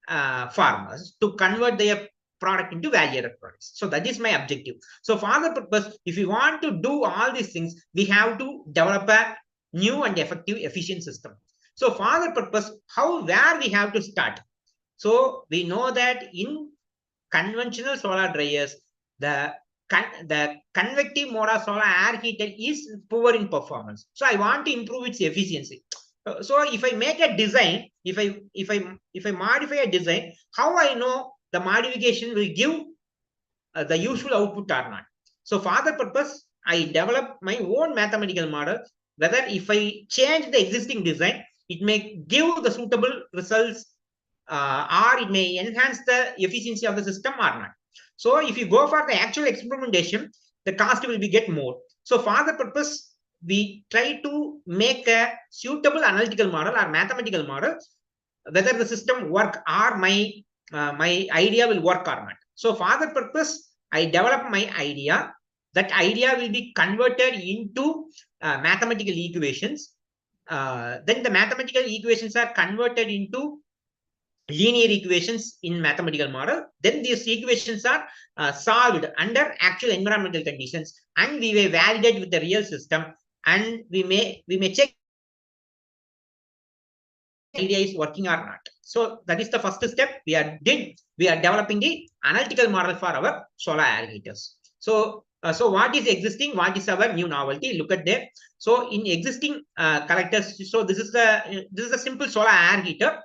farmers to convert their product into value-added products. So that is my objective. So for the purpose, if you want to do all these things, we have to develop a new and effective, efficient system. So for the purpose, where we have to start? So we know that in conventional solar dryers, the convective mode of solar air heater is poor in performance. So I want to improve its efficiency. So if I make a design, if I modify a design, how I know the modification will give the usual output or not? So for the purpose, I develop my own mathematical model, whether if I change the existing design, it may give the suitable results or it may enhance the efficiency of the system or not. So if you go for the actual experimentation, the cost will be get more. So for the purpose, we try to make a suitable analytical model or mathematical model, whether the system work or my idea will work or not. So for the purpose, I develop my idea. That idea will be converted into mathematical equations. Then the mathematical equations are converted into linear equations in mathematical model. Then these equations are solved under actual environmental conditions, and we will validate with the real system, and we may check idea is working or not. So that is the first step we are developing the analytical model for our solar air heaters. So so what is existing, what is our new novelty? Look at there. So in existing collectors, so this is a simple solar air heater.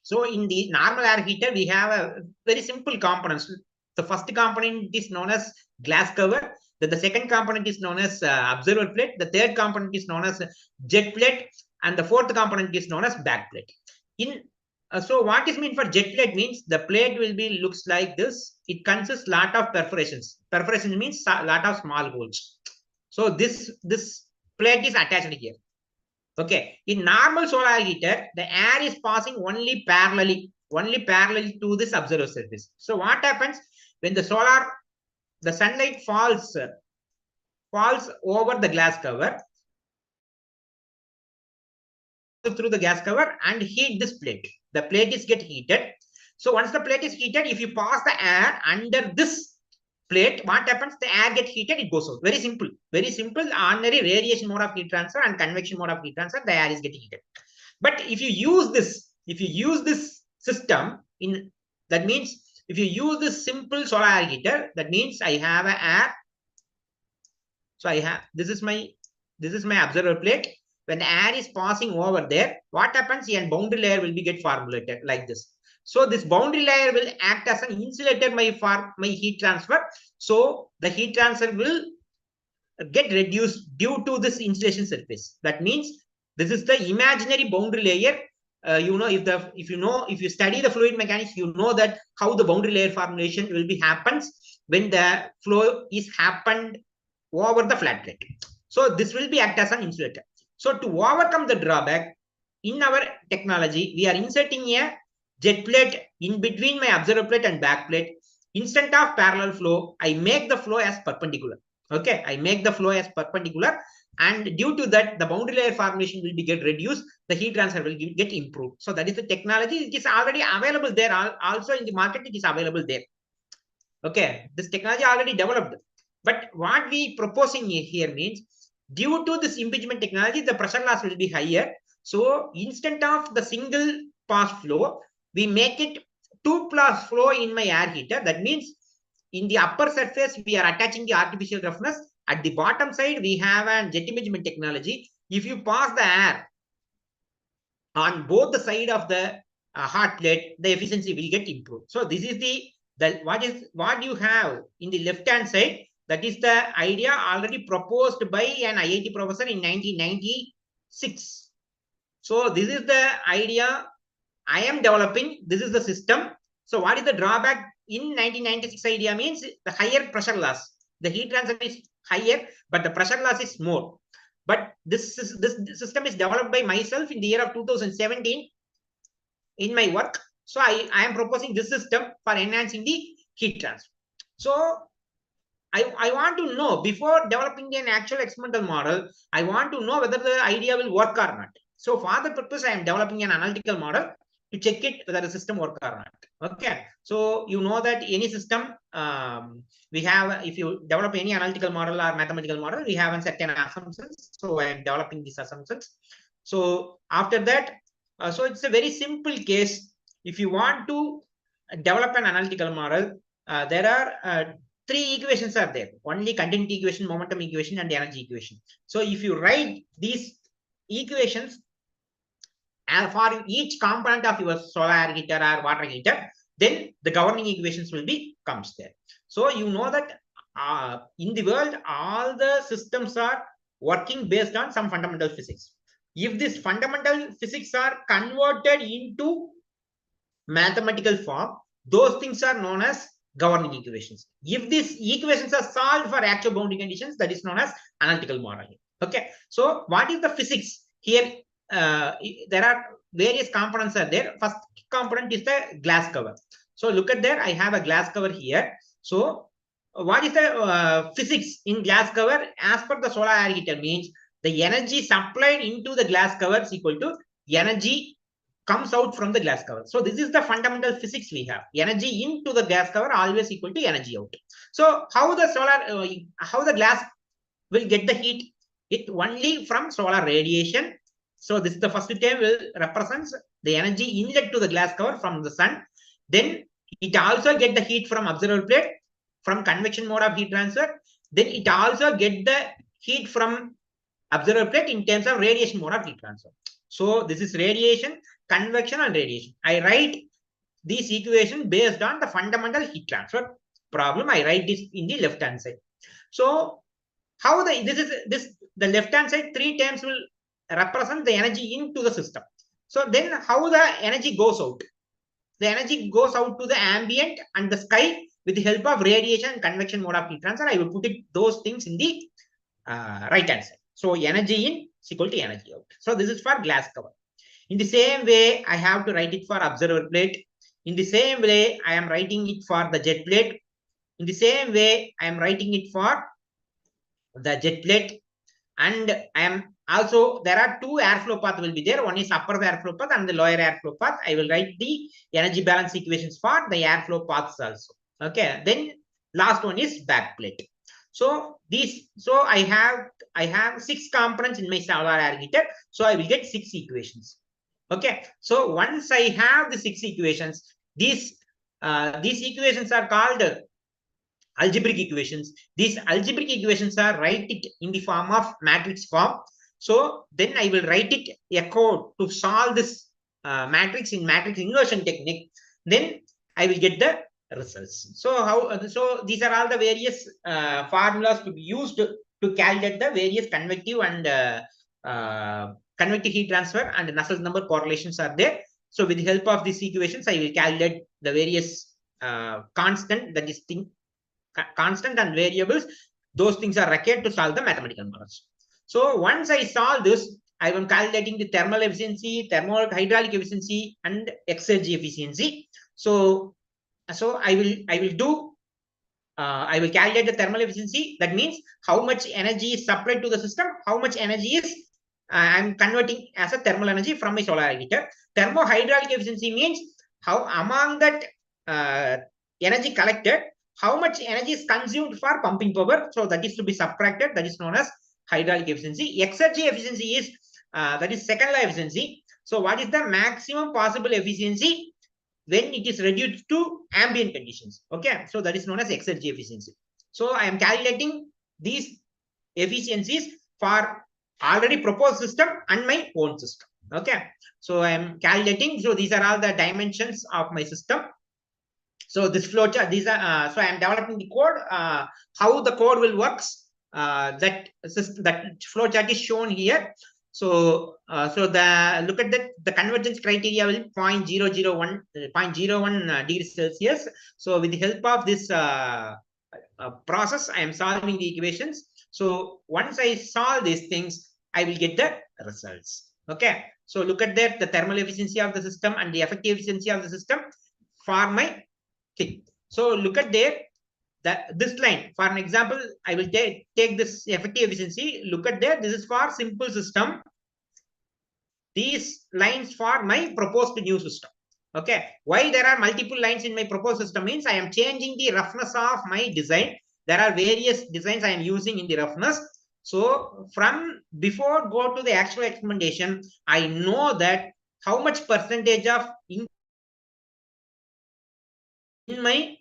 So in the normal air heater, we have a very simple components. The first component is known as glass cover. Then the second component is known as observer plate. The third component is known as jet plate, and the fourth component is known as back plate. So what is meant for jet plate means the plate will be looks like this. It consists lot of perforations. Perforation means a lot of small holes. So this plate is attached here. Okay, in normal solar heater, the air is passing only parallelly to this observer surface. So what happens when the sunlight falls over the glass cover, through the gas cover and heat this plate. The plate is get heated. So once the plate is heated, if you pass the air under this plate, what happens? The air gets heated, it goes out. Very simple, ordinary radiation mode of heat transfer and convection mode of heat transfer, the air is getting heated. But if you use this system in, that means if you use this simple solar air heater, that means I have an air. So I have, this is my observer plate. when air is passing over there, what happens? A boundary layer will be get formulated like this. So this boundary layer will act as an insulator my heat transfer. So the heat transfer will get reduced due to this insulation surface. That means this is the imaginary boundary layer. If you study the fluid mechanics, you know that how the boundary layer formulation will be happens when the flow is happened over the flat plate. So this will be act as an insulator. So to overcome the drawback, in our technology, we are inserting a jet plate in between my observer plate and back plate. Instead of parallel flow, I make the flow as perpendicular. Okay, I make the flow as perpendicular, and due to that, the boundary layer formation will be get reduced. The heat transfer will get improved. So that is the technology. It is already available there. Also in the market, it is available there. Okay, this technology already developed. But what we proposing here means, due to this impeachment technology, the pressure loss will be higher. So instead of the single pass flow, we make it two pass flow in my air heater. That means in the upper surface, we are attaching the artificial roughness. At the bottom side, we have a jet impeachment technology. If you pass the air on both the side of the hot plate, the efficiency will get improved. So this is what you have in the left hand side. That is the idea already proposed by an IIT professor in 1996. So this is the idea I am developing. This is the system. So what is the drawback in 1996 idea means the higher pressure loss. The heat transfer is higher, but the pressure loss is more. But this system is developed by myself in the year of 2017 in my work. So I am proposing this system for enhancing the heat transfer. So I want to know, before developing an actual experimental model, I want to know whether the idea will work or not. So for the purpose, I am developing an analytical model to check it whether the system work or not. Okay. So you know that any system, we have, if you develop any analytical model or mathematical model, we have certain assumptions. So I am developing these assumptions. So after that, so it's a very simple case. If you want to develop an analytical model, there are three equations are there. Only continuity equation, momentum equation, and energy equation. So if you write these equations for each component of your solar air heater or water heater, then the governing equations will be comes there. So you know that in the world, all the systems are working based on some fundamental physics. If these fundamental physics are converted into mathematical form, those things are known as governing equations. If these equations are solved for actual boundary conditions, that is known as analytical modeling. Okay. So what is the physics here? There are various components are there. First component is the glass cover. So look at there. I have a glass cover here. So what is the physics in glass cover? As per the solar air heater means the energy supplied into the glass cover is equal to energy comes out from the glass cover. So this is the fundamental physics we have. Energy into the glass cover always equal to energy out. So how the glass will get the heat? It only from solar radiation. So this is the first term will represents the energy inlet to the glass cover from the sun. Then it also get the heat from observer plate from convection mode of heat transfer. Then it also get the heat from observer plate in terms of radiation mode of heat transfer. So this is radiation, convection, and radiation. I write this equation based on the fundamental heat transfer problem. I write this in the left hand side. So how the left hand side, three terms will represent the energy into the system. So then how the energy goes out? The energy goes out to the ambient and the sky with the help of radiation and convection mode of heat transfer. I will put those things in the right hand side. So energy in is equal to energy out. So this is for glass cover. In the same way, I have to write it for observer plate. In the same way, I am writing it for the jet plate. In the same way, I am writing it for the jet plate. And I am also, there are two airflow paths will be there. One is upper airflow path and the lower airflow path. I will write the energy balance equations for the airflow paths also. Okay. Then last one is back plate. So I have 6 components in my solar air heater. So I will get 6 equations. Okay. So once I have the 6 equations, these equations are called algebraic equations. These algebraic equations are write it in the form of matrix form. So then I will write it a code to solve this matrix in matrix inversion technique. Then I will get the results. So so these are all the various formulas to be used to calculate the various convective and convective heat transfer and Nusselt number correlations are there. So with the help of these equations, I will calculate the various constant, that is constant and variables. Those things are required to solve the mathematical models. So once I solve this, I am calculating the thermal efficiency, hydraulic efficiency, and exergy efficiency. So I will calculate the thermal efficiency. That means how much energy is supplied to the system, how much energy is I'm converting as a thermal energy from my solar heater. Thermohydraulic efficiency means how among that energy collected, how much energy is consumed for pumping power. So that is to be subtracted. That is known as hydraulic efficiency. Exergy efficiency is that is second law efficiency. So what is the maximum possible efficiency when it is reduced to ambient conditions? Okay, so that is known as exergy efficiency. So I am calculating these efficiencies for already proposed system and my own system. Okay, so I am calculating. So these are all the dimensions of my system. So this flow chart, these are so I am developing the code. How the code will works. That flow chart is shown here. So the look at that, the convergence criteria will 0.001 degrees Celsius. So with the help of this process, I am solving the equations. So once I solve these things, I will get the results. Okay. So look at that, the thermal efficiency of the system and the effective efficiency of the system for my thing. So look at there, that this line, for an example, I will take this effective efficiency. Look at there, this is for simple system. These lines for my proposed new system. Okay, why there are multiple lines in my proposed system means I am changing the roughness of my design. There are various designs I am using in the roughness. So from before go to the actual experimentation, I know that how much percentage of in my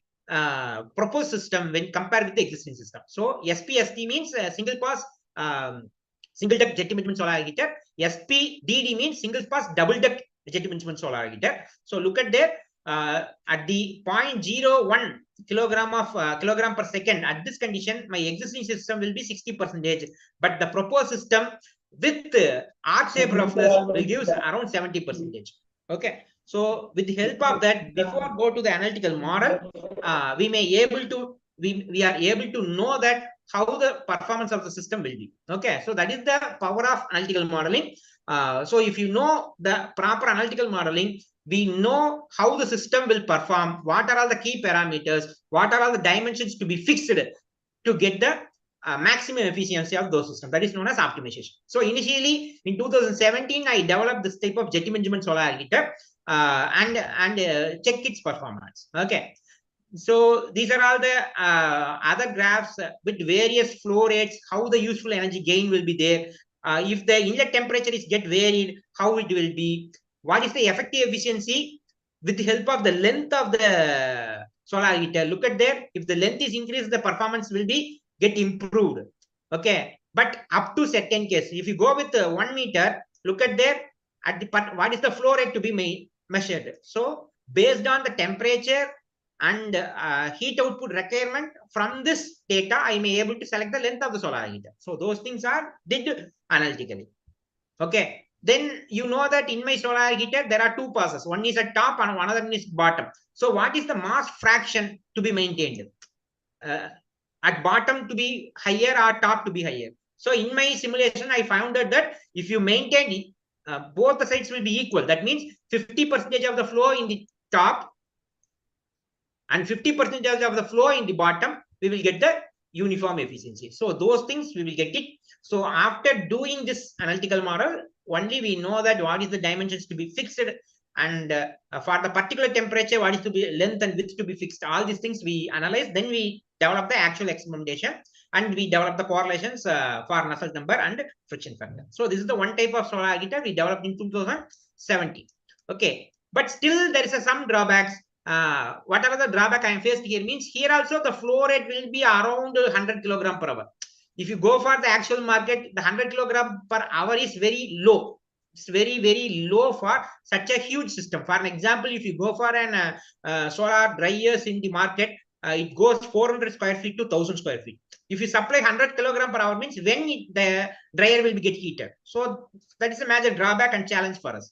proposed system when compared with the existing system. So SPST means single pass single duct jet management solar heater. SPDD means single pass double duct jet management solar heater. So look at there, at the 0.01 kilogram per second, at this condition my existing system will be 60%, but the proposed system with arc shape roughness will give around 70%. Okay, so with the help of that, before go to the analytical model, we are able to know that how the performance of the system will be. Okay, so that is the power of analytical modeling. So if you know the proper analytical modeling, we know how the system will perform, what are all the key parameters, what are all the dimensions to be fixed to get the maximum efficiency of those systems. That is known as optimization. So initially in 2017, I developed this type of jet management solar heater and check its performance. Okay. So these are all the other graphs with various flow rates, how the useful energy gain will be there. If the inlet temperature is get varied, how it will be. What is the effective efficiency with the help of the length of the solar heater? Look at there. If the length is increased, the performance will be get improved. Okay, but up to certain case, if you go with 1 meter, look at there. At the what is the flow rate to be measured? So based on the temperature and heat output requirement, from this data I may able to select the length of the solar heater. So those things are did analytically. Okay, then you know that in my solar heater there are two passes, one is at top and another one is bottom. So what is the mass fraction to be maintained? At bottom to be higher or top to be higher? So in my simulation I found out that if you maintain it, both the sides will be equal. That means 50% of the flow in the top and 50% of the flow in the bottom, we will get the uniform efficiency. So those things we will get it. So after doing this analytical model, only we know that what is the dimensions to be fixed, and for the particular temperature, what is to be length and width to be fixed. All these things we analyze, then we develop the actual experimentation, and we develop the correlations for Nusselt number and friction factor. So this is the one type of solar heater we developed in 2017. Okay, but still there is some drawbacks. Whatever the drawback I am faced here means, here also the flow rate will be around 100 kg per hour. If you go for the actual market, the 100 kilogram per hour is very low. It's very, very low for such a huge system. For an example, if you go for an solar dryers in the market, it goes 400 square feet to 1000 square feet. If you supply 100 kilogram per hour, means when the dryer will be get heated. So that is a major drawback and challenge for us.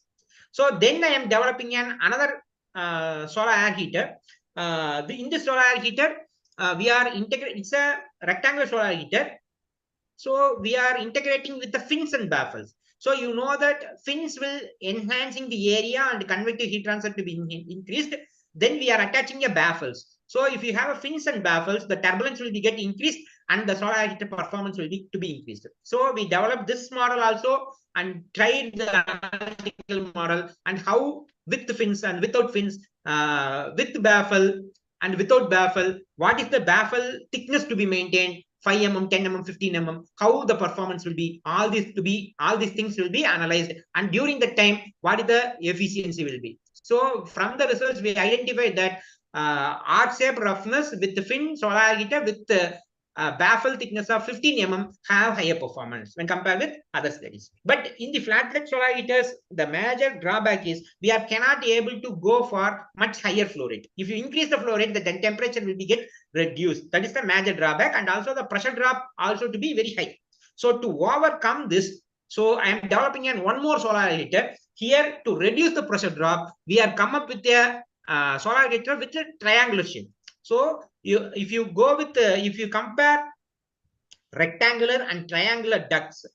So then I am developing another solar air heater. In this solar air heater, we are integrating. It's a rectangular solar heater. So we are integrating with the fins and baffles. So you know that fins will enhancing the area and convective heat transfer to be increased. Then we are attaching a baffles. So if you have a fins and baffles, the turbulence will be get increased and the solar heater performance will be to be increased. So we developed this model also and tried the analytical model and how with the fins and without fins, with the baffle and without baffle, what is the baffle thickness to be maintained, 5 mm, 10 mm, 15 mm, how the performance will be, all these things will be analyzed. And during the time, what is the efficiency will be. So from the results, we identified that arc shape roughness with the fin solar heater with the baffle thickness of 15 mm have higher performance when compared with other studies. But in the flatlet solar heaters, the major drawback is we are cannot able to go for much higher flow rate. If you increase the flow rate, the then temperature will be get reduced. That is the major drawback, and also the pressure drop also to be very high. So to overcome this, so I am developing one more solar heater here to reduce the pressure drop. We have come up with a solar heater with a triangular shape. So if you compare rectangular and triangular ducts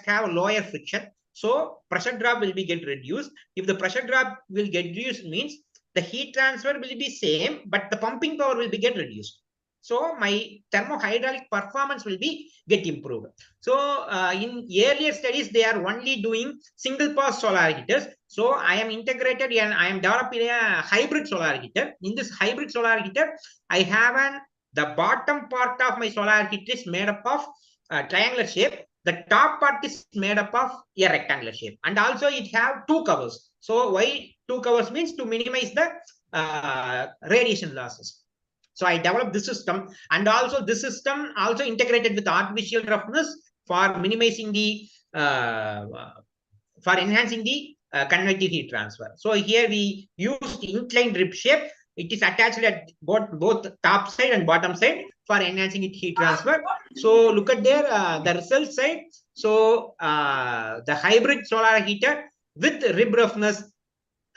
have lower friction, so pressure drop will be get reduced. If the pressure drop will get reduced, means the heat transfer will be same, but the pumping power will be get reduced. So my thermohydraulic performance will be get improved. So in earlier studies, they are only doing single pass solar heaters. So I am integrated and I am developing a hybrid solar heater. In this hybrid solar heater, I have the bottom part of my solar heater is made up of triangular shape. The top part is made up of a rectangular shape, and also it have two covers. So why two covers means to minimize the radiation losses. So I developed this system, and also this system also integrated with artificial roughness for minimizing the for enhancing the convective heat transfer. So here we used inclined rib shape. It is attached at both top side and bottom side for enhancing it heat transfer. So look at there the result side. So the hybrid solar heater with rib roughness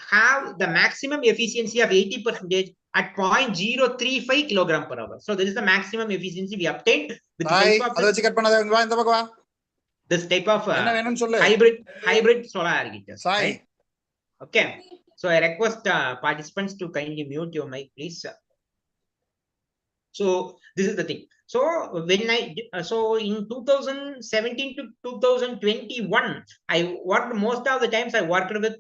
have the maximum efficiency of 80% at 0.035 kilogram per hour. So this is the maximum efficiency we obtained with this type of hybrid solar heaters. Right? Okay. So I request participants to kindly mute your mic, please. So this is the thing. So when so in 2017 to 2021, I worked most of the times I worked with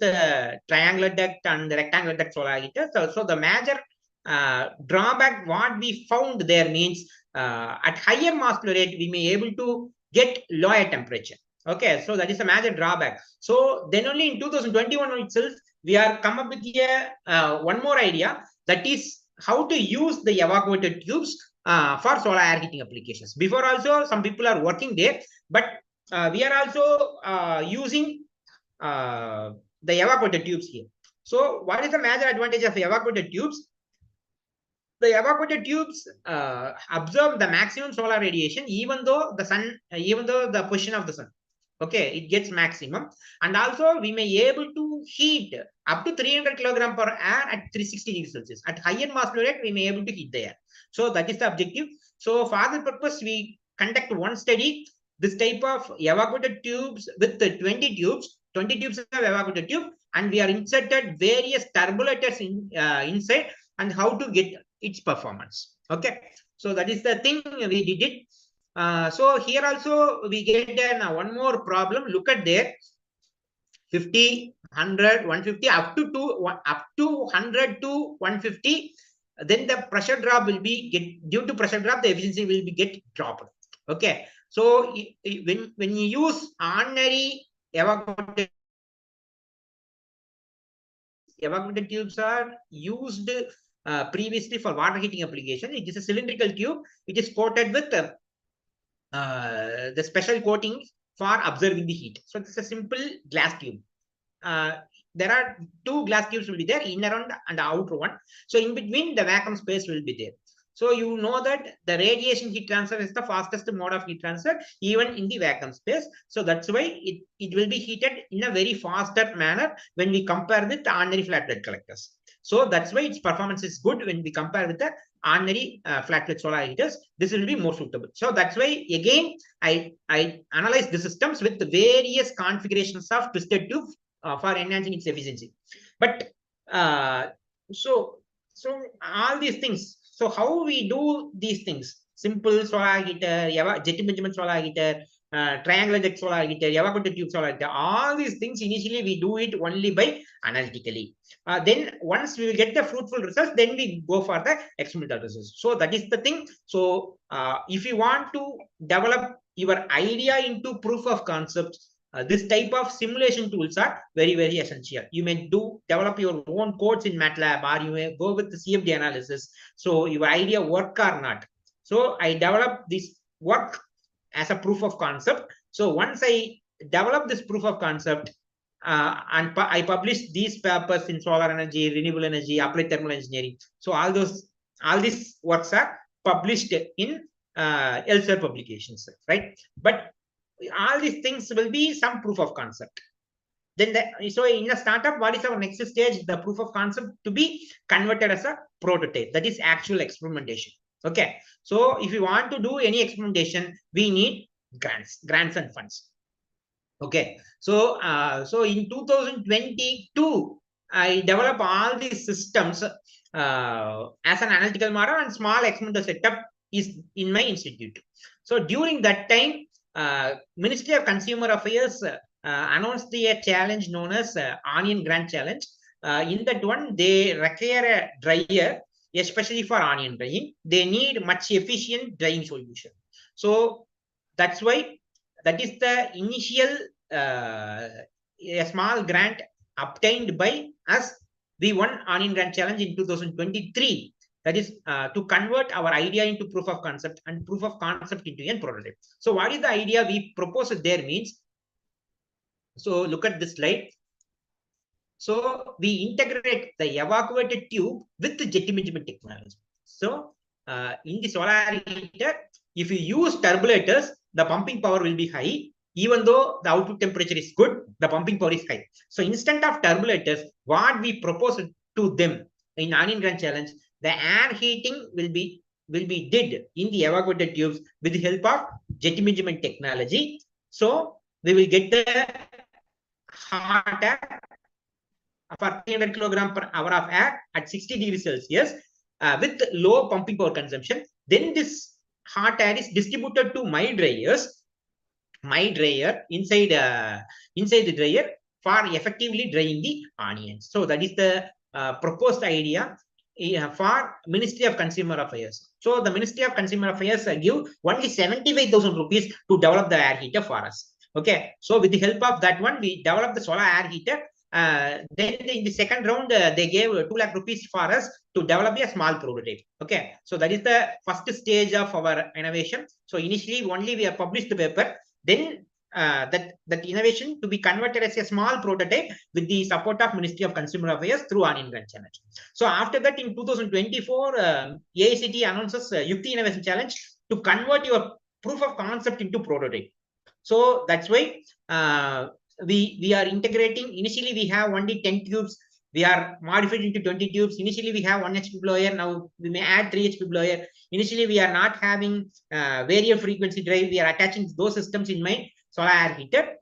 triangular duct and rectangular duct solar heaters. So the major drawback what we found there means at higher mass flow rate we may able to get lower temperature. Okay, so that is a major drawback. So then only in 2021 itself we are come up with one more idea, that is how to use the evacuated tubes for solar air heating applications. Before also some people are working there, but we are also using the evacuated tubes here. So what is the major advantage of evacuated tubes? The evacuated tubes absorb the maximum solar radiation, even though the position of the sun. Okay, it gets maximum, and also we may able to heat up to 300 kilogram per air at 360 degrees Celsius. At higher mass flow rate, we may able to heat the air. So that is the objective. So for the purpose, we conduct one study. This type of evacuated tubes with the 20 tubes of evacuated tube, and we are inserted various turbulators inside, and how to get its performance. Okay, so that is the thing we did it. So here also we get one more problem. Look at there, 50, 100, 150 up to 100 to 150. Then the pressure drop will be due to pressure drop, the efficiency will be get dropped. Okay, so when you use ordinary evacuated tubes are used previously for water heating application. It is a cylindrical tube. It is coated with the special coating for observing the heat. So it's a simple glass tube. There are two glass tubes will be there, inner one and the outer one. So in between the vacuum space will be there. So you know that the radiation heat transfer is the fastest mode of heat transfer even in the vacuum space. So that's why it will be heated in a very faster manner when we compare with the ordinary flat plate collectors. So that's why its performance is good when we compare with the ordinary flat plate solar heaters. This will be more suitable. So that's why again I analyze the systems with the various configurations of twisted tube for enhancing its efficiency. But so all these things. So how we do these things? Simple solar heater, jet engine solar heater, triangular jet solar heater, evaporator tube solar heater. All these things initially we do it only by analytically. Then once we will get the fruitful results, then we go for the experimental results. So that is the thing. So if you want to develop your idea into proof of concept, this type of simulation tools are very, very essential. You may develop your own codes in MATLAB, or you may go with the CFD analysis. So your idea work or not. So I develop this work as a proof of concept. So once I develop this proof of concept, and I publish these papers in solar energy, renewable energy, applied thermal engineering. So all these works are published in elsewhere publications, right? But all these things will be some proof of concept. Then so in a startup, what is our next stage? The proof of concept to be converted as a prototype. That is actual experimentation. Okay. So if you want to do any experimentation, we need grants and funds. Okay. So so in 2022, I developed all these systems as an analytical model, and small experimental setup is in my institute. So during that time, Ministry of Consumer Affairs announced a challenge known as Onion Grant Challenge. In that one, they require a dryer, especially for onion drying. They need much efficient drying solution. So that's why that is the initial a small grant obtained by us. We won Onion Grant Challenge in 2023. That is to convert our idea into proof of concept and proof of concept into a prototype. So what is the idea we proposed there means? So look at this slide. So we integrate the evacuated tube with the jet emission technology. So in the solar heater, if you use turbulators, the pumping power will be high. Even though the output temperature is good, the pumping power is high. So instead of turbulators, what we propose to them in Onion Grant Challenge, the air heating will be did in the evacuated tubes with the help of jet emission technology. So we will get the hot air for 300 kilogram per hour of air at 60 degrees Celsius with low pumping power consumption. Then this hot air is distributed to my dryer inside the dryer for effectively drying the onions. So that is the proposed idea for Ministry of Consumer Affairs. So the Ministry of Consumer Affairs give only 75,000 rupees to develop the air heater for us. Okay, so with the help of that one, we developed the solar air heater. Then in the second round, they gave 2 lakh rupees for us to develop a small prototype. Okay, so that is the first stage of our innovation. So initially only we have published the paper. Then that innovation to be converted as a small prototype with the support of Ministry of Consumer Affairs through Onion Grant Challenge. So after that, in 2024, AICT announces Yukti Innovation Challenge to convert your proof of concept into prototype. So that's why we are integrating. Initially, we have only 10 tubes. We are modified into 20 tubes. Initially, we have 1 HP blower. Now we may add 3 HP blower. Initially, we are not having variable frequency drive. We are attaching those systems in my solar air heater.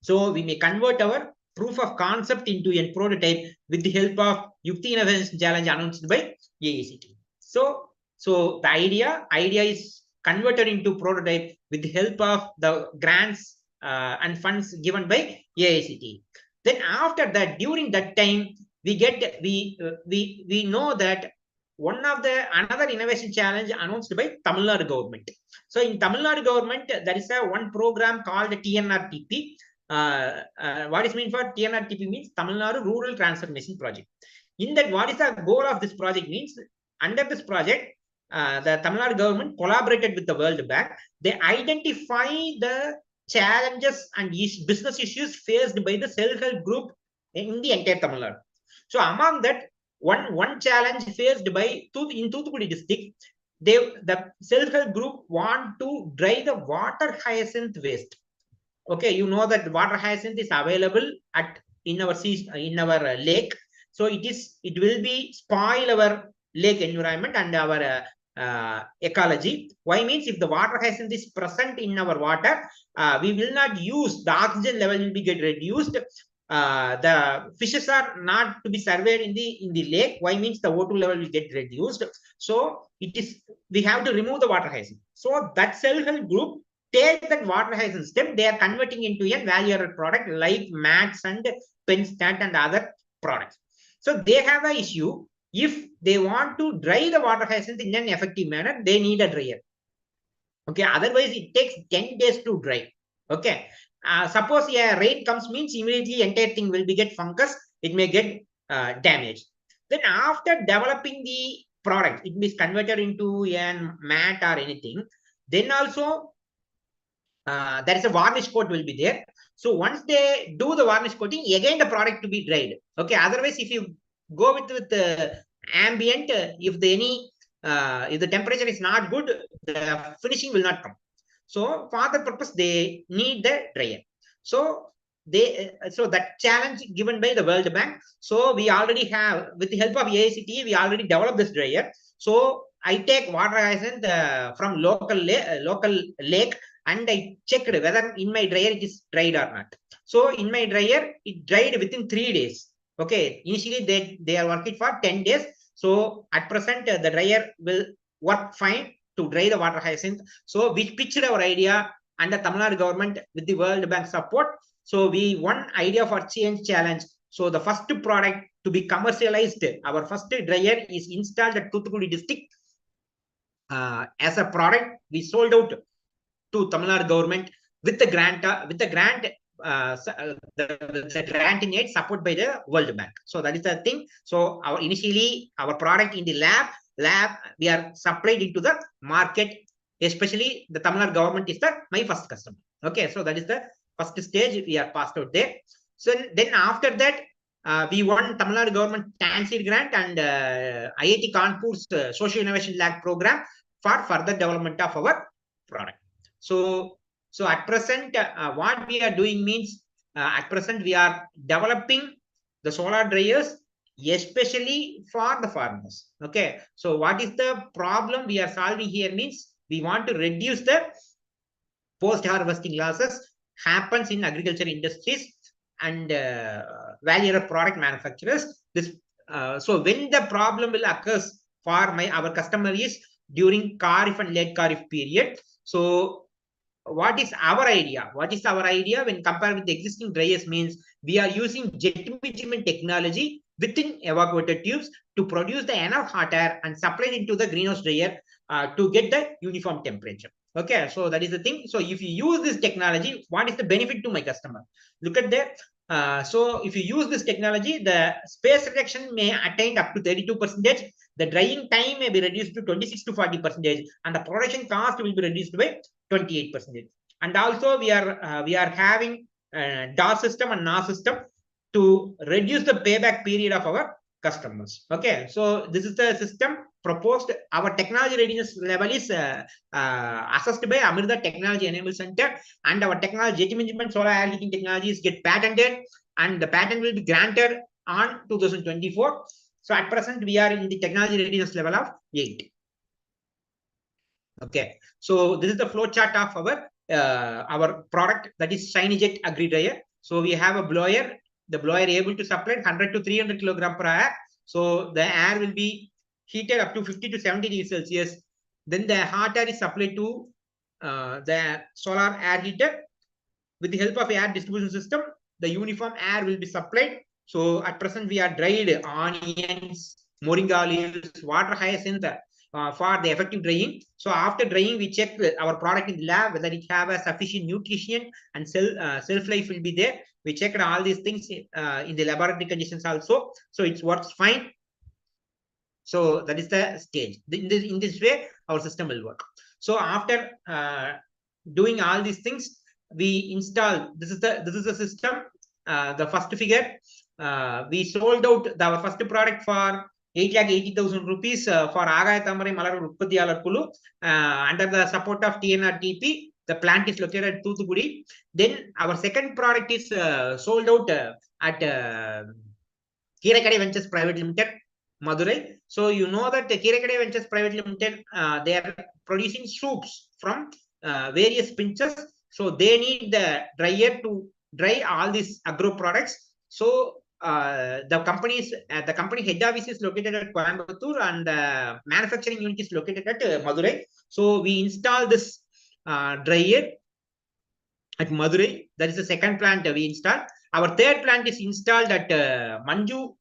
So we may convert our proof of concept into a prototype with the help of Yukti Innovation Challenge announced by AICT. So the idea is converted into prototype with the help of the grants and funds given by AICT. Then after that, during that time, we know that another innovation challenge announced by Tamil Nadu government. So in Tamil Nadu government, there is one program called TNRTP. What is meant for TNRTP means Tamil Nadu Rural Transformation Project. In that, what is the goal of this project means? Under this project, the Tamil Nadu government collaborated with the World Bank. They identify the challenges and business issues faced by the self-help group in the entire Tamil Nadu. So among that, one challenge faced by in Thoothukudi district, the self-help group want to dry the water hyacinth waste. Okay, you know that water hyacinth is available in our lake, so it will be spoil our lake environment and our ecology. Why means if the water hyacinth is present in our water, we will not use, the oxygen level will be get reduced. The fishes are not to be surveyed in the lake. Why means the O2 level will get reduced. So we have to remove the water hyacinth. So that self-help group take that water hyacinth stem, they are converting into a value-added product like mats and penstat and other products. So they have an issue. If they want to dry the water hyacinth in an effective manner, they need a dryer. Okay, otherwise it takes 10 days to dry. Okay, suppose a rain comes, means immediately entire thing will be get fungus, it may get damaged. Then after developing the product, it is converted into a mat or anything. Then also there is a varnish coat will be there. So once they do the varnish coating, again the product to be dried. Okay, otherwise if you go with the ambient, if the temperature is not good, the finishing will not come. So for that purpose, they need the dryer. So so that challenge given by the World Bank. So we already have, with the help of AICTE, we already developed this dryer. So I take water hyacinth from local lake, and I checked whether in my dryer it is dried or not. So in my dryer, it dried within 3 days. Okay, initially they are working for 10 days. So at present, the dryer will work fine to dry the water hyacinth. So we pitched our idea under Tamil Nadu government with the World Bank support. So we won idea for change challenge. So the first product to be commercialized, our first dryer is installed at Thoothukudi district. As a product, we sold out to Tamil Nadu government with the grant, the granting aid support by the World Bank. So that is the thing. So initially our product in the lab we are supplied into the market, especially the Tamil Nadu government is my first customer. Okay, so that is the first stage we are passed out there. So then after that, we won Tamil Nadu government TANSEED grant and IIT Kanpur's Social Innovation Lab program for further development of our product. So at present, what we are doing means, at present we are developing the solar dryers, especially for the farmers. Okay, so what is the problem we are solving here means, we want to reduce the post-harvesting losses happens in agriculture industries and value-added product manufacturers. So when the problem will occurs for our customer is during Kharif and late Kharif period. So what is our idea? What is our idea when compared with the existing dryers means, we are using jet measurement technology within evacuated tubes to produce the enough hot air and supply it into the greenhouse dryer to get the uniform temperature. Okay, so that is the thing. So if you use this technology, what is the benefit to my customer? Look at that. So if you use this technology, the space reduction may attain up to 32%. The drying time may be reduced to 26 to 40%, and the production cost will be reduced by 28%. And also we are having DOS system and NOS system to reduce the payback period of our customers. Okay, so this is the system proposed. Our technology readiness level is assessed by Amrita Technology Enable Center, and our technology jet management solar air heating technologies get patented, and the patent will be granted on 2024. So at present we are in the technology readiness level of 8. Okay, so this is the flow chart of our product, that is Shiny Jet Agri Dryer. So we have a blower. The blower able to supply 100 to 300 kilogram per hour. So the air will be heated up to 50 to 70 degrees Celsius. Then the hot air is supplied to the solar air heater. With the help of air distribution system, the uniform air will be supplied. So at present we are dried onions, moringa leaves, water hyacinth for the effective drying. So after drying, we check our product in the lab whether it have a sufficient nutrition and shelf life will be there. We checked all these things in the laboratory conditions also. So it works fine. So that is the stage. In this way, our system will work. So after doing all these things, we install. This is the system. The first figure. We sold out our first product for 8,80,000 rupees for Agaya Thammarai Malar Utpathiyalar Kulu under the support of TNRTP. The plant is located at Thoothukudi. Then our second product is sold out at Kirakade Ventures Private Limited, Madurai. So you know that Kirakade Ventures Private Limited, they are producing soups from various pinches. So they need the dryer to dry all these agro products. So the company head office is located at Coimbatore and the manufacturing unit is located at Madurai. So we install this dryer at Madurai. That is the second plant we installed. Our third plant is installed at Manju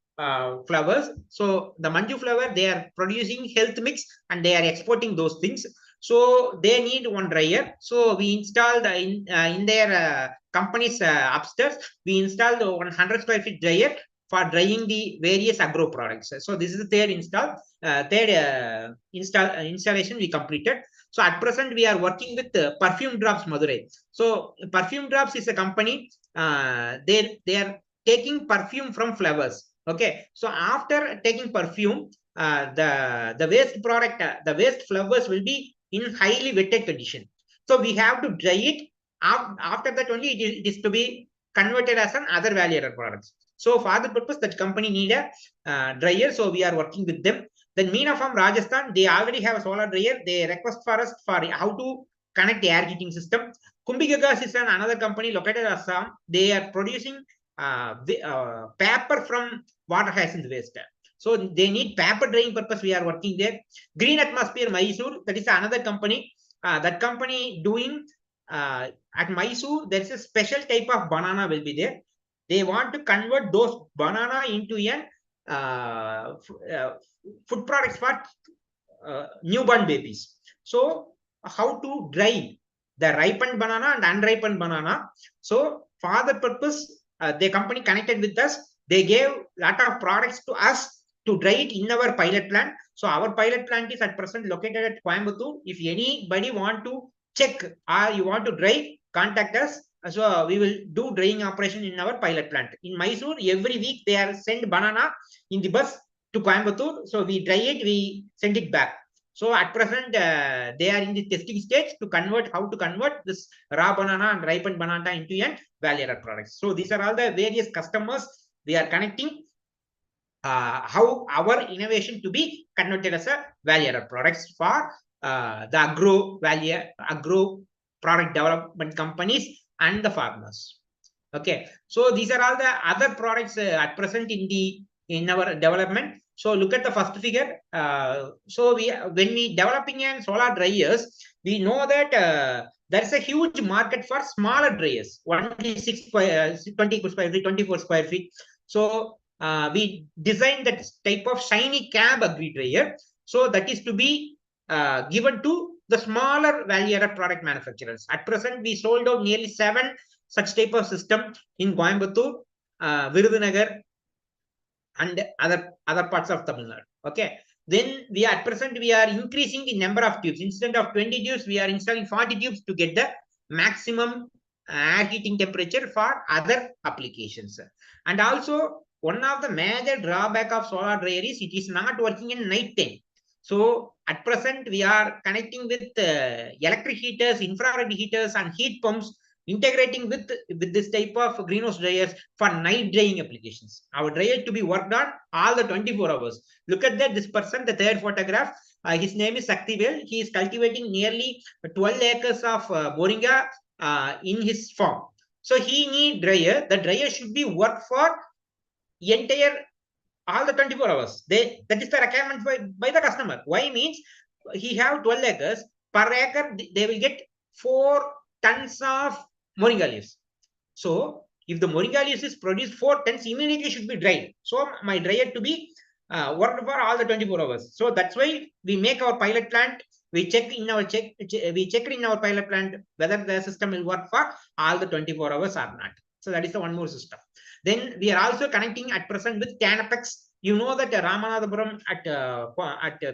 Flowers. So the Manju Flower, they are producing health mix and they are exporting those things. So they need one dryer. So we installed in their company's upstairs, we installed 100 square feet dryer for drying the various agro products. So this is the third installation we completed. So at present, we are working with Perfume Drops Madurai. So Perfume Drops is a company. They are taking perfume from flowers. Okay. So after taking perfume, the waste product, the waste flowers will be in highly wetted condition. So we have to dry it. After that only it is to be converted as an other value-added products. So for the purpose, that company need a dryer. So we are working with them. Then Meena from Rajasthan, they already have a solar dryer. They request for us for how to connect the air heating system. Kumbhigagas is another company located in Assam. They are producing paper from water hyacinth waste. So they need paper drying purpose. We are working there. Green Atmosphere Mysore, that is another company. That company doing at Mysore, there is a special type of banana will be there. They want to convert those banana into a food products for newborn babies. So how to dry the ripened banana and unripened banana. So for the purpose, the company connected with us. They gave a lot of products to us to dry it in our pilot plant. So our pilot plant is at present located at Coimbatore. If anybody want to check or you want to dry, contact us. So we will do drying operation in our pilot plant. In Mysore, every week they are send banana in the bus to Coimbatore. So we dry it, we send it back. So at present, they are in the testing stage to convert, how to convert this raw banana and ripened banana into a value-added products. So these are all the various customers we are connecting. How our innovation to be converted as a value-added products for the agro product development companies and the farmers. Okay, so these are all the other products at present in our development. So look at the first figure. So when we developing in solar dryers, we know that there is a huge market for smaller dryers, 20 square feet, 24 square feet. So we designed that type of shiny cab agri dryer. So that is to be given to the smaller value-added product manufacturers. At present, we sold out nearly 7 such type of system in Coimbatore, Virudhunagar, and other parts of Tamil Nadu. Okay. Then at present we are increasing the number of tubes. Instead of 20 tubes, we are installing 40 tubes to get the maximum air heating temperature for other applications. And also one of the major drawback of solar dryer is it is not working in night time. So at present we are connecting with electric heaters, infrared heaters, and heat pumps, integrating with this type of greenhouse dryers for night drying applications. Our dryer to be worked on all the 24 hours. Look at that, this person, the third photograph, his name is Saktivel. He is cultivating nearly 12 acres of moringa in his farm. So he need dryer. The dryer should be worked for entire all the 24 hours. That is the requirement by the customer. Why means he have 12 acres. Per acre, they will get 4 tons of moringa leaves. So if the moringa leaves is produced 4 tons, immediately should be dried. So my dryer to be worked for all the 24 hours. So that's why we make our pilot plant. We check in our pilot plant whether the system will work for all the 24 hours or not. So that is the one more system. Then we are also connecting at present with Canapex you know that Ramanathapuram at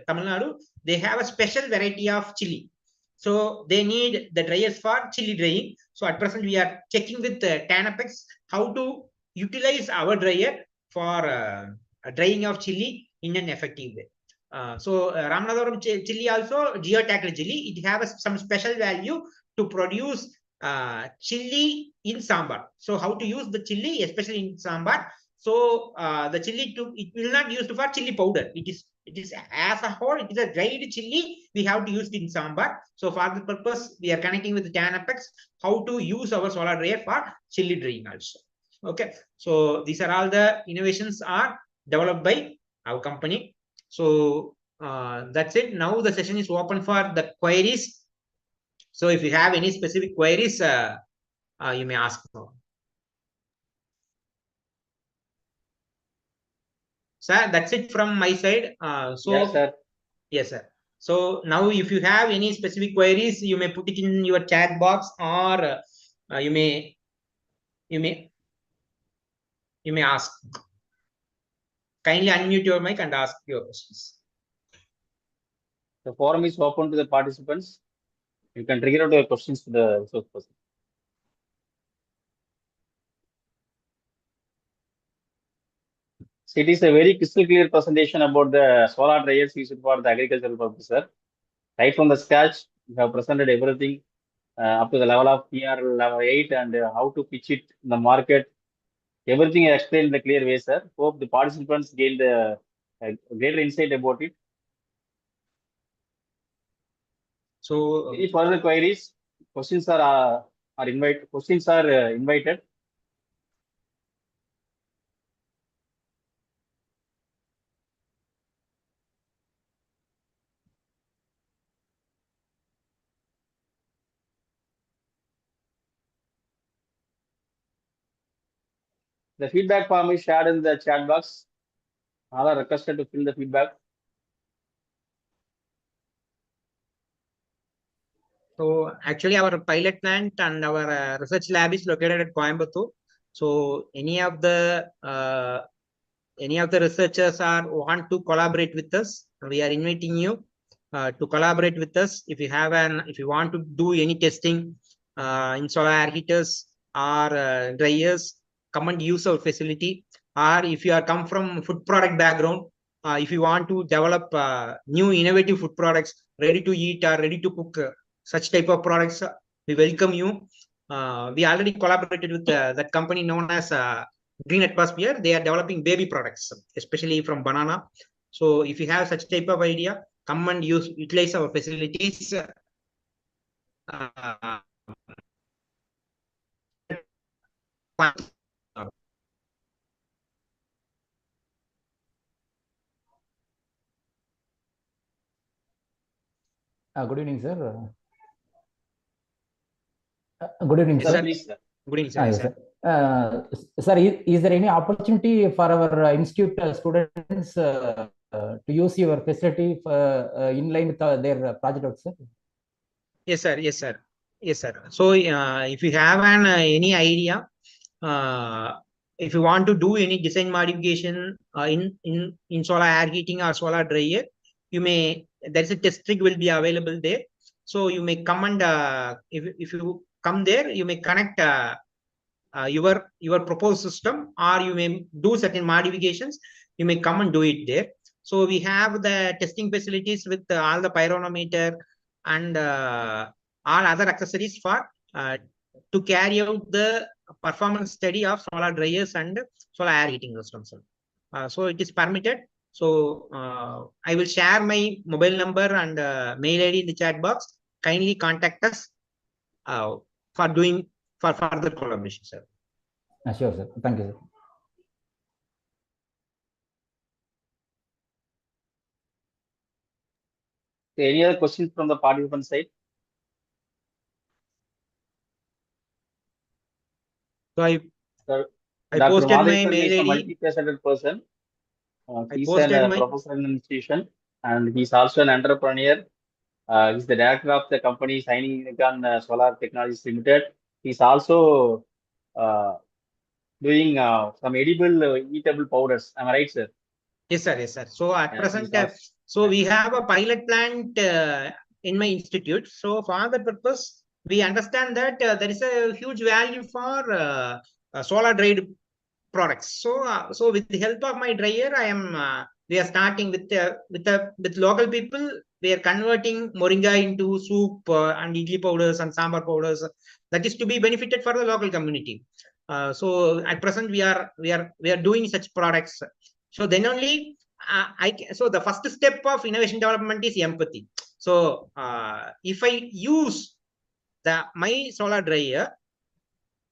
Tamil Nadu, they have a special variety of chili. So they need the dryers for chili drying. So at present we are checking with Tanapex how to utilize our dryer for drying of chili in an effective way. Ramanathapuram chili also geotackled chili. It has some special value to produce chili in sambar. So how to use the chili, especially in sambar? So the chili it will not used for chili powder. It is as a whole. It is a dried chili. We have to use it in sambar. So for the purpose, we are connecting with the Tanapex how to use our solar dryer for chili drying also. Okay. So these are all the innovations are developed by our company. So that's it. Now the session is open for the queries. So if you have any specific queries, you may ask now. Sir, that's it from my side. Yes, sir. Yes, sir. So now if you have any specific queries, you may put it in your chat box, or you may ask. Kindly unmute your mic and ask your questions. The forum is open to the participants. You can trigger out your questions to the resource person. So it is a very crystal clear presentation about the solar dryers used for the agricultural purpose, sir. Right from the scratch, you have presented everything up to the level of PR level 8 and how to pitch it in the market. Everything is explained in a clear way, sir. Hope the participants gained a greater insight about it. So any further queries? Questions are invited. The feedback form is shared in the chat box. All are requested to fill the feedback. So actually our pilot plant and our research lab is located at Coimbatore. So any of the researchers want to collaborate with us, we are inviting you to collaborate with us. If you want to do any testing in solar air heaters or dryers, come and use our facility. Or if you are come from food product background, if you want to develop new innovative food products ready to eat or ready to cook, such type of products, we welcome you. We already collaborated with that company known as Green Atmosphere. They are developing baby products, especially from banana. So if you have such type of idea, come and utilize our facilities. Good evening, sir. Good evening, Yes, sir. please, sir. Good evening, sir. Yes, sir. Sir, is there any opportunity for our institute students to use your facility in line with their project work, sir? Yes, sir. Yes, sir. Yes, sir. So if you have any idea, if you want to do any design modification in solar air heating or solar dryer, you may, there is a test rig will be available there. So you may come and if you come there, you may connect your proposed system, or you may do certain modifications. You may come and do it there. So we have the testing facilities with all the pyrometer and all other accessories for to carry out the performance study of solar dryers and solar air heating systems. So it is permitted. So I will share my mobile number and mail ID in the chat box. Kindly contact us for doing for further collaboration, sir. Sure, sir. Thank you, sir. Any other questions from the participant side? So I Dr. posted my Madheswar mail is a ID. multifaceted person. He's posted a my- professor in an institution and he's also an entrepreneur. He's the director of the company Shining Unicorn Solar Technologies Limited. He's also doing some edible eatable powders. Am I right, sir? Yes, sir. Yes, sir. So at present, Please so we have a pilot plant in my institute. So for that purpose, we understand that there is a huge value for solar dried products. So with the help of my dryer, I am we are starting with local people. We are converting moringa into soup and idli powders and sambar powders. That is to be benefited for the local community. So at present, we are doing such products. So then only so the first step of innovation development is empathy. So if I use my solar dryer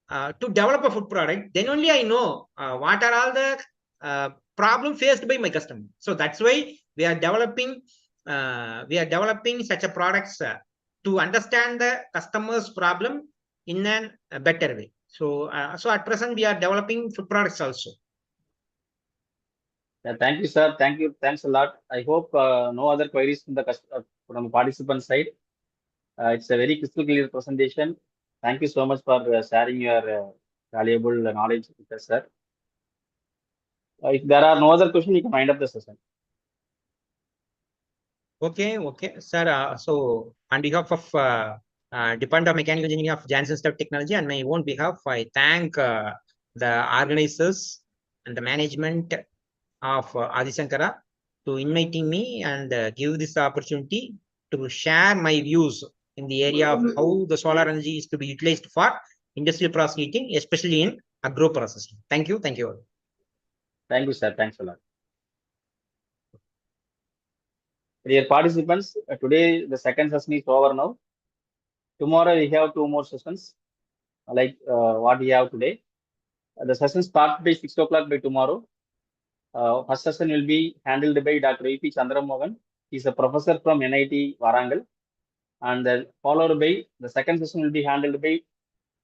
to develop a food product, then only I know what are all the problem faced by my customer. So that's why we are developing such a products to understand the customer's problem in a better way. So so at present we are developing food products also. Thank you, sir. Thank you. Thanks a lot. I hope no other queries from the participant side. It's a very crystal clear presentation. Thank you so much for sharing your valuable knowledge with us, sir. If there are no other questions, you can wind up the session. Okay, sir. So on behalf of Department of Mechanical Engineering of Janssen Step Technology, on my own behalf, I thank the organizers and the management of Adi Shankara to inviting me and give this opportunity to share my views in the area of how the solar energy is to be utilized for industrial process heating, especially in agro processing. Thank you. Thank you. Thank you, sir. Thanks a lot. Dear participants, today the second session is over now. Tomorrow we have 2 more sessions, like what we have today. The session starts by 6 o'clock by tomorrow. First session will be handled by Dr. E.P. Chandramohan. He is a professor from NIT Warangal. And followed by the second session will be handled by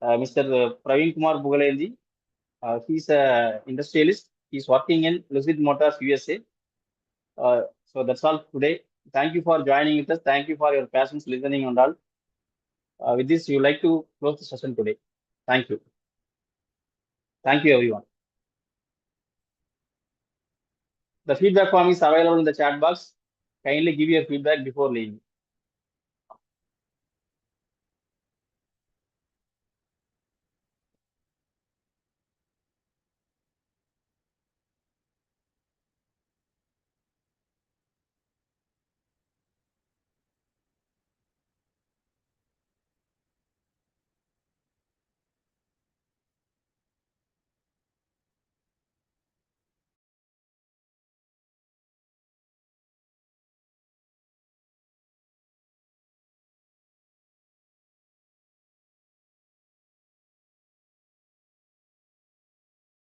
Mr. Praveen Kumar Bugaleji. He is an industrialist. He is working in Lucid Motors, USA. So that's all today. Thank you for joining with us. Thank you for your patience listening and all. With this, you like to close the session today. Thank you. Thank you, everyone. The feedback form is available in the chat box. Kindly give your feedback before leaving.